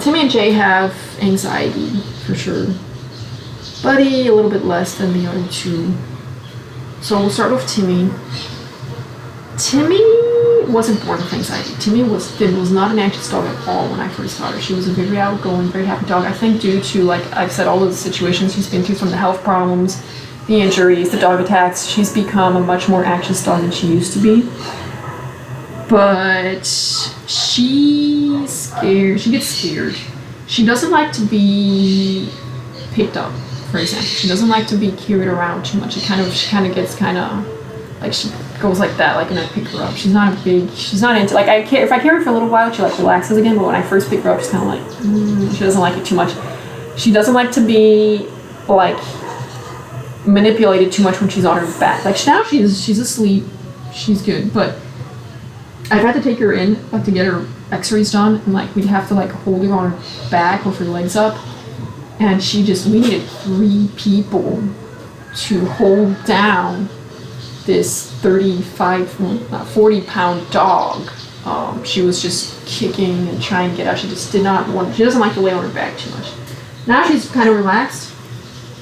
Timmy and Jay have anxiety for sure. Buddy, a little bit less than the other two. So we'll start with Timmy. Timmy wasn't born with anxiety. Timmy was not an anxious dog at all when I first got her. She was a very outgoing, very happy dog. I think due to, like I've said, all of the situations she's been through, from the health problems, the injuries, the dog attacks, she's become a much more anxious dog than she used to be. But she's scared. She gets scared. She doesn't like to be picked up, for example. She doesn't like to be carried around too much. She kind of gets like she goes like that, like when I pick her up. She's not into, like if I carry her for a little while, she like relaxes again, but when I first pick her up, she's kind of like, she doesn't like it too much. She doesn't like to be like manipulated too much when she's on her back. Like now she's asleep, she's good, but I've had to take her in like to get her x-rays done, and like we'd have to like hold her on her back with her legs up, and we needed 3 people to hold down this 40-pound dog. She was just kicking and trying to get out. She doesn't like to lay on her back too much. Now she's kind of relaxed,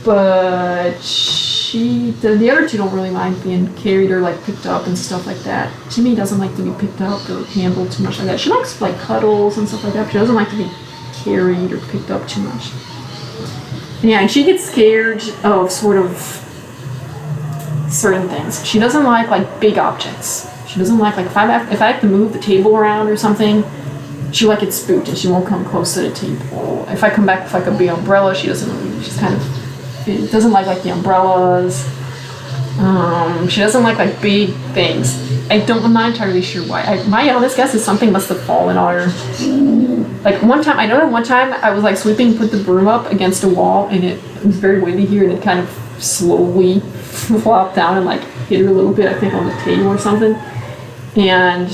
but the other two don't really mind being carried or like picked up and stuff like that. Timmy doesn't like to be picked up or handled too much like that. She likes like cuddles and stuff like that, but she doesn't like to be carried or picked up too much. Yeah, and she gets scared of sort of certain things. She doesn't like big objects. She doesn't like if I have to move the table around or something, she'll like get spooked and she won't come close to the table. If I come back with like a big umbrella, she's kind of doesn't like the umbrellas. She doesn't like big things. I'm not entirely sure why. My honest guess is something must have fallen on her. Like one time I was like sweeping, put the broom up against a wall, and it was very windy here, and it kind of slowly flopped down and like hit her a little bit, I think on the table or something. And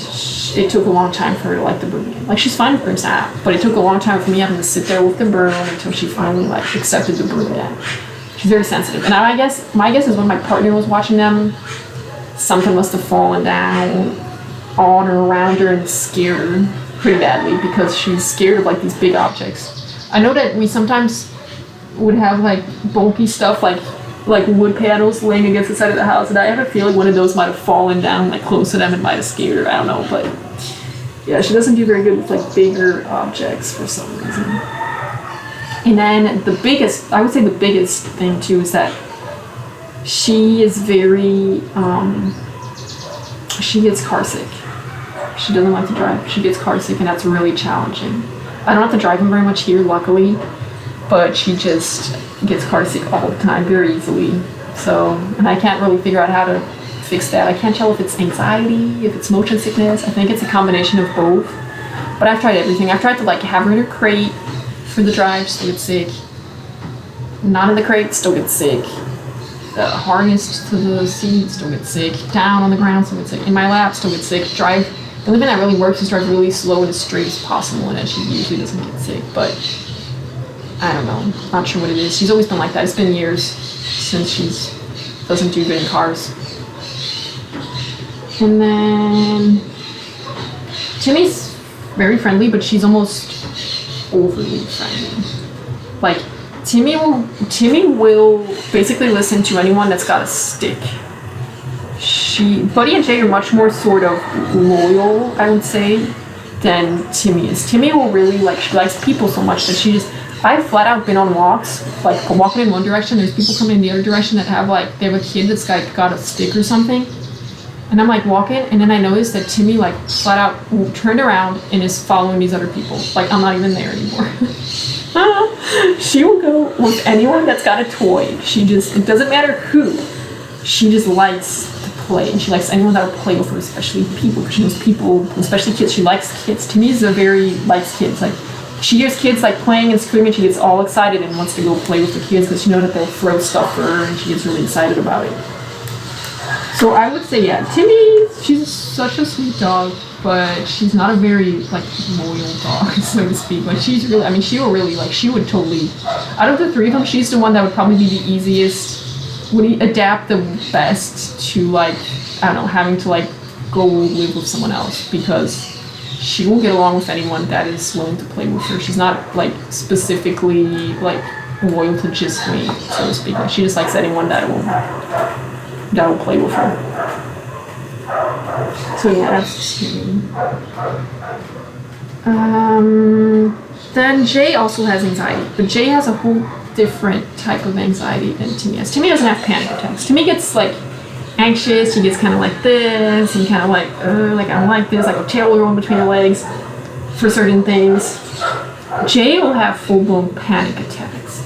it took a long time for her to like the broom again. Like, she's fine with brooms now, but it took a long time for me having to sit there with the broom until she finally like accepted the broom again. She's very sensitive. And my guess is when my partner was watching them, something must have fallen down on or around her and scared her pretty badly, because she's scared of like these big objects. I know that we sometimes would have like bulky stuff like wood panels laying against the side of the house, and I have a feeling one of those might have fallen down like close to them and might have scared her. I don't know, but yeah, she doesn't do very good with like bigger objects for some reason. And then I would say the biggest thing too is that she is very, she gets car sick. She doesn't like to drive. She gets car sick, and that's really challenging. I don't have to drive them very much here, luckily, but she just gets car sick all the time, very easily. So, and I can't really figure out how to fix that. I can't tell if it's anxiety, if it's motion sickness. I think it's a combination of both. But I've tried everything. I've tried to like have her in a crate for the drive, still get sick. Not in the crate, still get sick. Harnessed to the seat, still get sick. Down on the ground, still get sick. In my lap, still get sick. Drive. The only thing that really works is drive really slow and as straight as possible, and then she usually doesn't get sick. But I don't know. Not sure what it is. She's always been like that. It's been years since she doesn't do good in cars. And then Timmy's very friendly, but she's almost overly friendly. Like, Timmy will basically listen to anyone that's got a stick. Buddy and Jay are much more sort of loyal, I would say, than Timmy is. Timmy will really she likes people so much that I've flat out been on walks, like walking in one direction, there's people coming in the other direction that have they have a kid that's got a stick or something. And I'm like walking, and then I noticed that Timmy flat out turned around and is following these other people. Like, I'm not even there anymore. She will go with anyone that's got a toy. It doesn't matter who. She just likes to play, and she likes anyone that will play with her, especially people, because she knows people, especially kids. She likes kids. Timmy likes kids. Like, she hears kids playing and screaming, she gets all excited and wants to go play with the kids because she knows that they'll throw stuff for her, and she gets really excited about it. So I would say, yeah, Timmy, she's such a sweet dog, but she's not a very, loyal dog, so to speak. She's really, she would totally, out of the three of them, she's the one that would probably be the easiest, would adapt the best to, I don't know, having to, go live with someone else, because she will get along with anyone that is willing to play with her. She's not, specifically, loyal to just me, so to speak. She just likes anyone that will play with her. So yeah, that's Timmy. Then Jay also has anxiety, but Jay has a whole different type of anxiety than Timmy has. Timmy doesn't have panic attacks. Timmy gets anxious. He gets kind of like this, and kind of I don't like this, a tail will run between the legs for certain things. Jay will have full-blown panic attacks,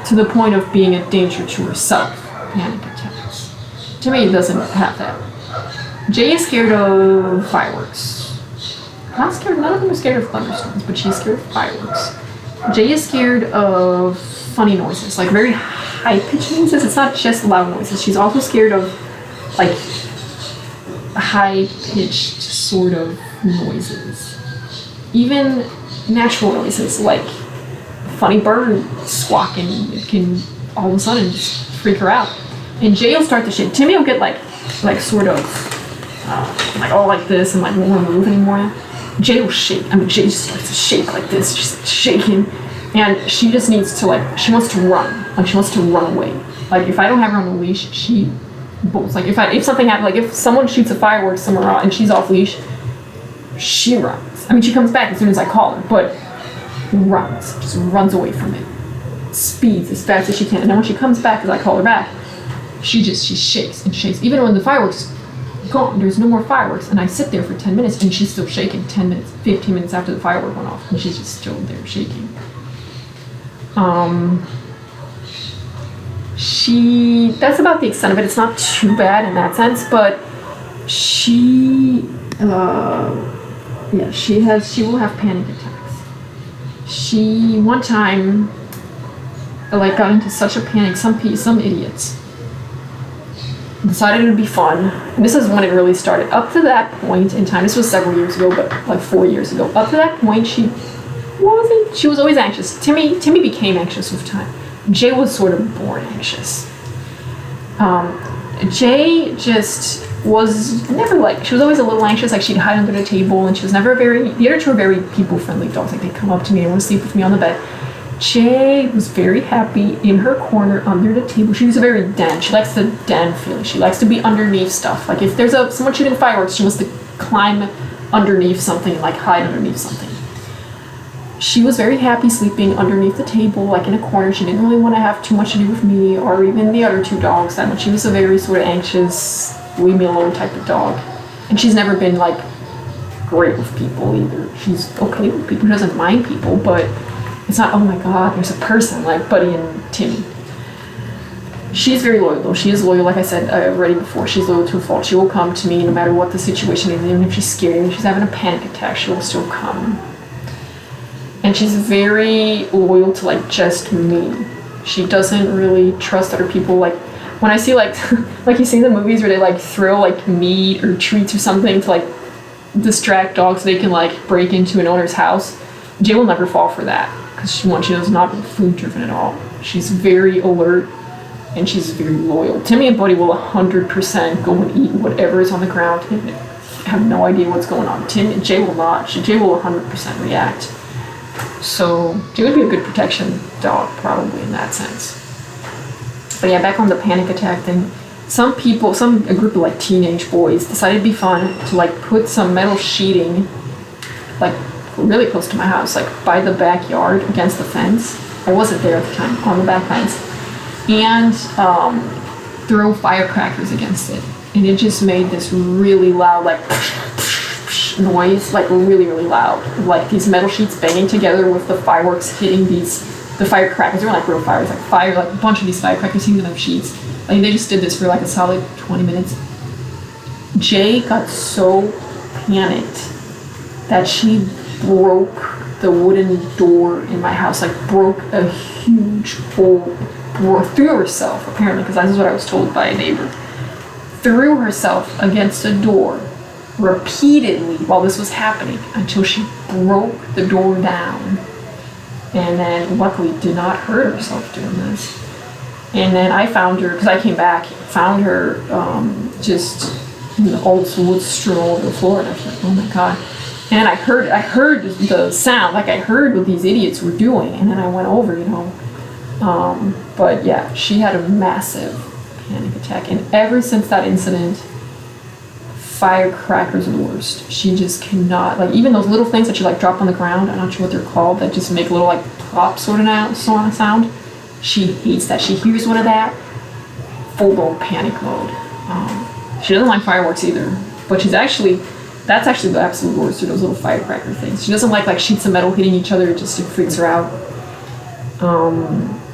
to the point of being a danger to herself. Panic attacks. Timmy doesn't have that. Jay is scared of fireworks. None of them are scared of thunderstorms, but she's scared of fireworks. Jay is scared of funny noises, very high-pitched noises. It's not just loud noises. She's also scared of, high-pitched sort of noises. Even natural noises, like funny bird squawking. It can all of a sudden just freak her out. And Jay will start to shake. Timmy will get sort of like this and won't want to move anymore. Jay will shake. Jay just starts to shake like this. She's shaking, and she just needs to she wants to run. She wants to run away. If I don't have her on the leash, she bolts. If something happens, if someone shoots a firework somewhere out and she's off leash, she runs. She comes back as soon as I call her, but runs. Just runs away from it. Speeds as fast as she can. And then when she comes back, as I call her back, she shakes and shakes. Even when the fireworks gone, there's no more fireworks, and I sit there for 10 minutes and she's still shaking. 10 minutes, 15 minutes after the firework went off, and she's just still there shaking. That's about the extent of it. It's not too bad in that sense, but she will have panic attacks. She one time got into such a panic, some idiots decided it would be fun. And this is when it really started. Up to that point in time, this was several years ago, but like 4 years ago. Up to that point, she was always anxious. Timmy became anxious with time. Jay was sort of born anxious. Jay just was never like, she was always a little anxious, like she'd hide under the table, and she was never the other two were very people-friendly dogs, like they'd come up to me and want to sleep with me on the bed. Jay was very happy in her corner under the table. She was a very den. She likes the den feeling. She likes to be underneath stuff. Like if there's someone shooting fireworks, she wants to climb underneath something and like hide underneath something. She was very happy sleeping underneath the table, like in a corner. She didn't really want to have too much to do with me or even the other two dogs that much. She was a very sort of anxious, leave me alone type of dog. And she's never been like great with people either. She's okay with people. She doesn't mind people, but it's not, oh my God, there's a person like Buddy and Timmy. She's very loyal though. She is loyal, like I said already before. She's loyal to a fault. She will come to me no matter what the situation is. Even if she's scared, if she's having a panic attack, she will still come. And she's very loyal to like just me. She doesn't really trust other people. Like when I see like like you see in the movies where they like throw like meat or treats or something to like distract dogs so they can like break into an owner's house, Jay will never fall for that because she does not food driven at all. She's very alert and she's very loyal. Timmy and Buddy will 100% go and eat whatever is on the ground and have no idea what's going on. Jay will not. Jay will 100% react. So Jay would be a good protection dog probably in that sense. But yeah, back on the panic attack thing, a group of like teenage boys decided it'd be fun to like put some metal sheeting like really close to my house, like by the backyard against the fence. I wasn't there at the time, on the back fence, and throw firecrackers against it. And it just made this really loud like noise, like really, really loud. Like these metal sheets banging together with the fireworks hitting the firecrackers. They were like real fires, like a bunch of these firecrackers hitting the sheets. Like they just did this for like a solid 20 minutes. Jay got so panicked that she broke the wooden door in my house, like broke a huge hole through herself, apparently, because that's what I was told by a neighbor. Threw herself against a door repeatedly while this was happening until she broke the door down, and then luckily did not hurt herself doing this. And then I found her, because I came back, found her just all this wood strewn all over the floor, and I was like, oh my God. And I heard the sound, like I heard what these idiots were doing, and then I went over, but yeah, she had a massive panic attack, and ever since that incident, firecrackers are the worst. She just cannot, like even those little things that you like drop on the ground, I'm not sure what they're called, that just make a little like plop sort of sound. She hates that. She hears one of that, full-blown panic mode. She doesn't like fireworks either, but that's actually the absolute worst, are those little firecracker things. She doesn't like sheets of metal hitting each other, it freaks her out.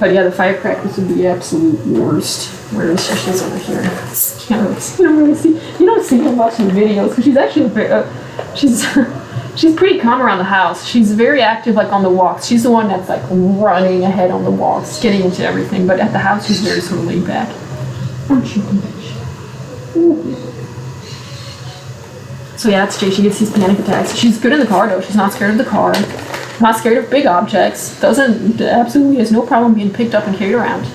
But yeah, the firecrackers would be the absolute worst. Where is she? She's over here. You don't really see. You don't see her much in videos because she's actually she's pretty calm around the house. She's very active, like on the walks. She's the one that's like running ahead on the walks, getting into everything. But at the house, she's very sort of laid back. Aren't you, bitch? Ooh. So yeah, that's Jay. She gets these panic attacks. She's good in the car though. She's not scared of the car. Not scared of big objects. Absolutely has no problem being picked up and carried around.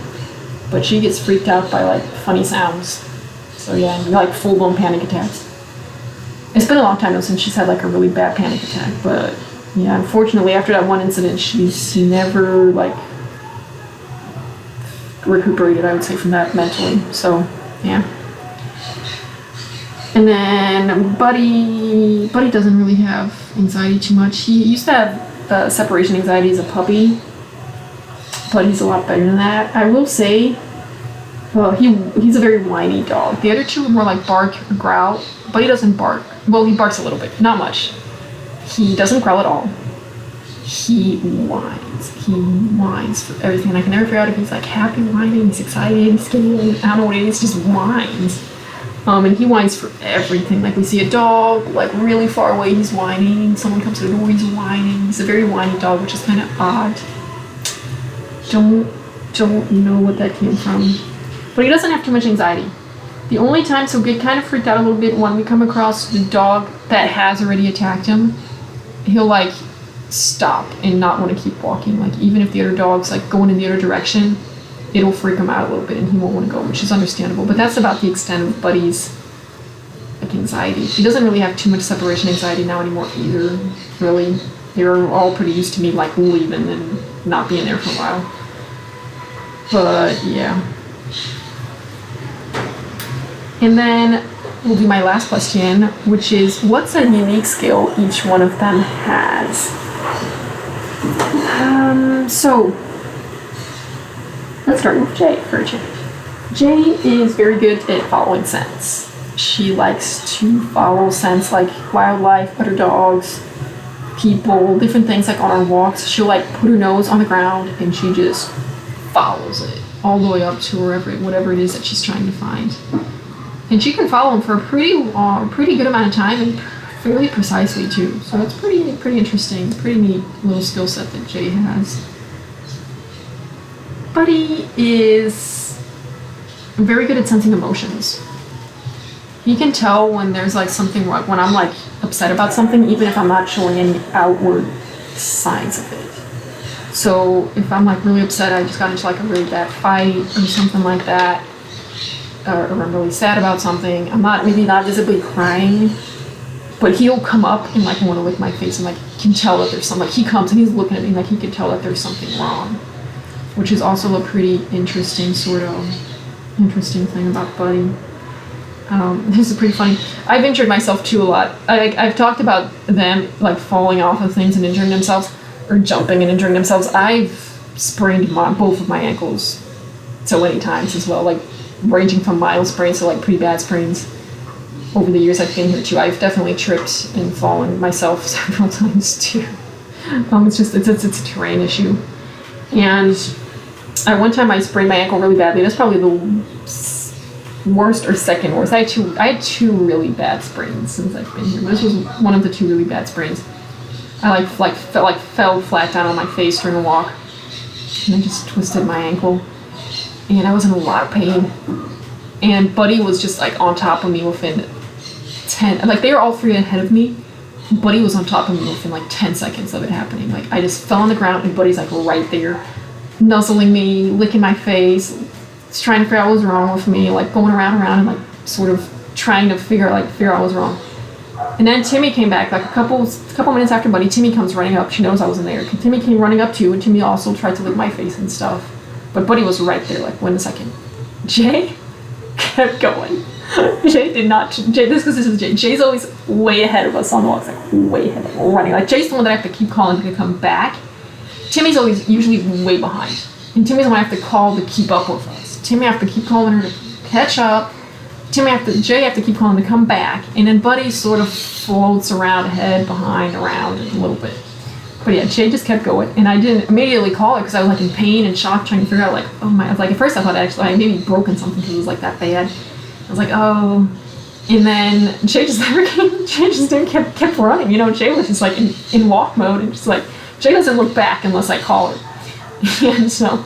But she gets freaked out by like funny sounds. So yeah, like full-blown panic attacks. It's been a long time though since she's had like a really bad panic attack. But yeah, unfortunately after that one incident, she's never like recuperated, I would say, from that mentally. So yeah. And then Buddy doesn't really have anxiety too much. He used to have separation anxiety as a puppy, but he's a lot better than that. I will say, well, he's a very whiny dog. The other two are more like bark or growl. Buddy doesn't bark. Well, he barks a little bit, not much. He doesn't growl at all. He whines. He whines for everything. I can never figure out if he's like happy whining, he's excited, he's scared. I don't know what it is, just whines. And he whines for everything. Like we see a dog, like really far away, he's whining. Someone comes to the door, he's whining. He's a very whiny dog, which is kind of odd. Don't know what that came from. But he doesn't have too much anxiety. The only time, so get kind of freaked out a little bit when we come across the dog that has already attacked him. He'll like stop and not want to keep walking. Like even if the other dog's like going in the other direction, it'll freak him out a little bit and he won't want to go, which is understandable. But that's about the extent of Buddy's like anxiety. He doesn't really have too much separation anxiety now anymore either, really. They're all pretty used to me like leaving and not being there for a while. But yeah. And then we'll do my last question, which is what's a unique skill each one of them has? So let's start with Jay for a change. Jay is very good at following scents. She likes to follow scents like wildlife, other dogs, people, different things like on our walks. She'll like put her nose on the ground and she just follows it all the way up to whatever it is that she's trying to find. And she can follow them for a pretty good amount of time and fairly precisely too. So it's pretty interesting, pretty neat little skill set that Jay has. Buddy is very good at sensing emotions. He can tell when there's like something wrong, when I'm like upset about something, even if I'm not showing any outward signs of it. So if I'm like really upset, I just got into like a really bad fight or something like that, or I'm really sad about something, I'm maybe not visibly crying, but he'll come up and like want to lick my face and like can tell that there's something, like he comes and he's looking at me and like he can tell that there's something wrong, which is also a pretty interesting thing about Buddy. This is pretty funny. I've injured myself too a lot. I've talked about them like falling off of things and injuring themselves, or jumping and injuring themselves. I've sprained both of my ankles so many times as well, like ranging from mild sprains to like pretty bad sprains. Over the years I've been here too, I've definitely tripped and fallen myself several times too. It's a terrain issue. And at one time I sprained my ankle really badly. That's probably the worst or second worst. I had two really bad sprains since I've been here. This was one of the two really bad sprains. I fell flat down on my face during a walk, and I just twisted my ankle, and I was in a lot of pain. And Buddy was just like on top of me within 10. Like they were all three ahead of me. Buddy was on top of me within like 10 seconds of it happening. Like I just fell on the ground, and Buddy's like right there, nuzzling me, licking my face, just trying to figure out what was wrong with me, like going around and like sort of trying to figure out what was wrong. And then Timmy came back, like a couple minutes after Buddy. Timmy comes running up. She knows I wasn't there. Timmy came running up too, and Timmy also tried to lick my face and stuff. But Buddy was right there, like, wait a second. Jay kept going. Jay did not. This is Jay. Jay's always way ahead of us on the walks, like way ahead of us, running. Like Jay's the one that I have to keep calling to come back. Timmy's always usually way behind, and Timmy's the one I have to call to keep up with us. Timmy, I have to keep calling her to catch up. Jay have to keep calling to come back, and then Buddy sort of floats around ahead, behind, around a little bit. But yeah, Jay just kept going, and I didn't immediately call her because I was like in pain and shock, trying to figure out like, oh my, like at first I thought actually I maybe broken something because it was like that bad. I was like, oh, and then Jay just never came. Jay just kept running. You know, Jay was just like in walk mode, and just like Jay doesn't look back unless I call her, and so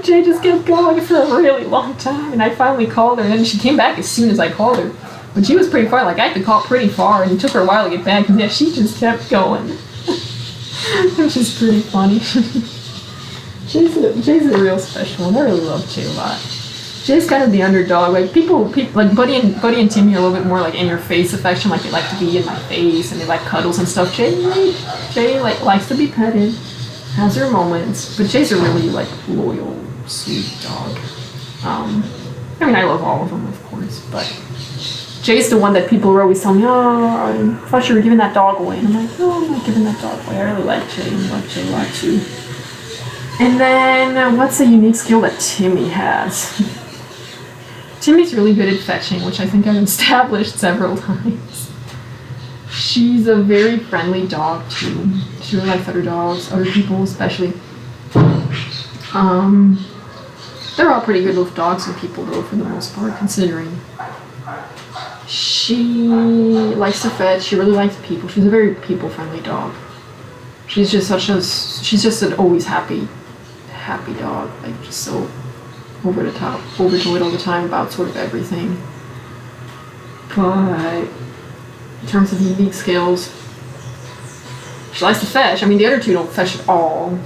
Jay just kept going for a really long time, and I finally called her, and then she came back as soon as I called her. But she was pretty far, like I had to call pretty far, and it took her a while to get back, because yeah, she just kept going. Which is pretty funny. Jay's a real special one. I really love Jay a lot. Jay's kind of the underdog. Like people like Buddy and Timmy are a little bit more like in your face affection, like they like to be in my face and they like cuddles and stuff. Jay like likes to be petted, has her moments, but Jay's a really like loyal, sweet dog. I mean, I love all of them, of course, but Jay's the one that people are always telling me, oh, I thought you were giving that dog away. And I'm like, no, I'm not giving that dog away. I really like Jay. I like Jay a lot too. And then what's a unique skill that Timmy has? Timmy's really good at fetching, which I think I've established several times. She's a very friendly dog too. She really likes other dogs, other people especially. They're all pretty good with dogs and people though, for the most part, considering. She likes to fetch. She really likes people. She's a very people-friendly dog. She's just an always happy dog. Like just so over the top, overjoyed all the time about sort of everything. But in terms of unique skills, she likes to fetch. I mean, the other two don't fetch at all.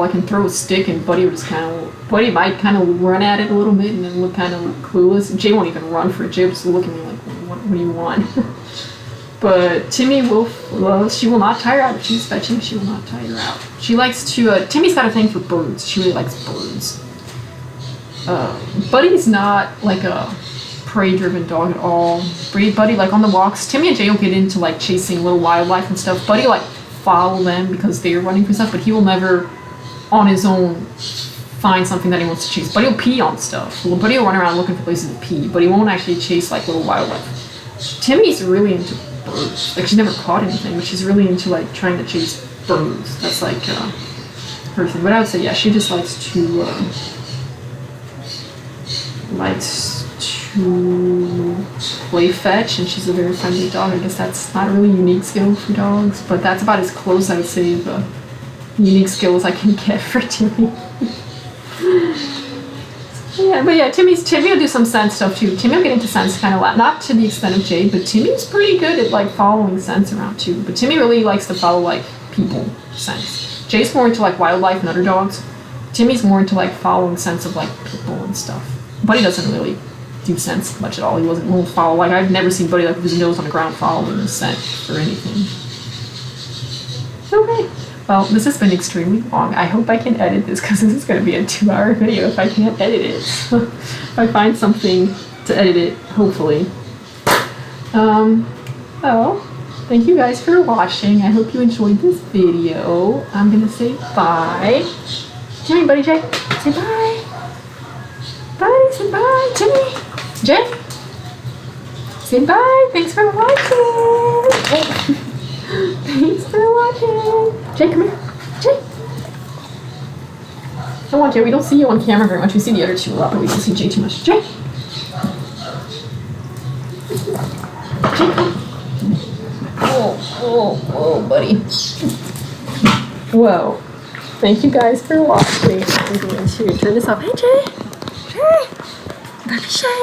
I can throw a stick and Buddy would just Buddy might kind of run at it a little bit and then look kind of clueless. Jay won't even run for it. Jay will just look at me like, what do you want? But Timmy she will not tire out. If she's fetching, she will not tire out. She likes to, Timmy's got a thing for birds. She really likes birds. Buddy's not like a prey-driven dog at all. Buddy, like on the walks, Timmy and Jay will get into like chasing little wildlife and stuff. Buddy like follow them because they're running for stuff, but he will never on his own find something that he wants to chase. Buddy will pee on stuff. Buddy will run around looking for places to pee, but he won't actually chase like little wildlife. Timmy's really into birds. Like she's never caught anything, but she's really into like trying to chase birds. That's like her thing. But I would say yeah, she just likes to play fetch, and she's a very friendly dog. I guess that's not a really unique skill for dogs, but that's about as close I would say the unique skills I can get for Timmy. Yeah, but yeah, Timmy will do some scent stuff too. Timmy will get into scents kind of not to the extent of Jade, but Timmy's pretty good at like following scents around too. But Timmy really likes to follow like people scents. Jade's more into like wildlife and other dogs. Timmy's more into like following scents of like people and stuff. Buddy doesn't really do scents much at all. He won't follow. Like I've never seen Buddy like with his nose on the ground following a scent or anything. Okay. Well, this has been extremely long. I hope I can edit this because this is going to be a 2-hour video if I can't edit it. If I find something to edit it, hopefully. Well, thank you guys for watching. I hope you enjoyed this video. I'm going to say bye. Timmy, Buddy, Jay, say bye. Buddy, say bye. Timmy, Jay, say bye. Thanks for watching. Thanks for watching. Jay, come here. Jay. Come on, Jay. We don't see you on camera very much. We see the other two a lot, but we don't see Jay too much. Jay. Jay, come. Oh, buddy. Whoa. Thank you guys for watching. I'm going to turn this off. Hey, Jay. Jay. Don't be shy.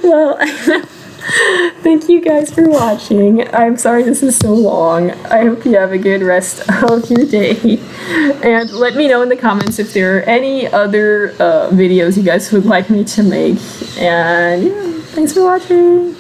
Well, thank you guys for watching. I'm sorry this is so long. I hope you have a good rest of your day. And let me know in the comments if there are any other videos you guys would like me to make. And yeah, thanks for watching.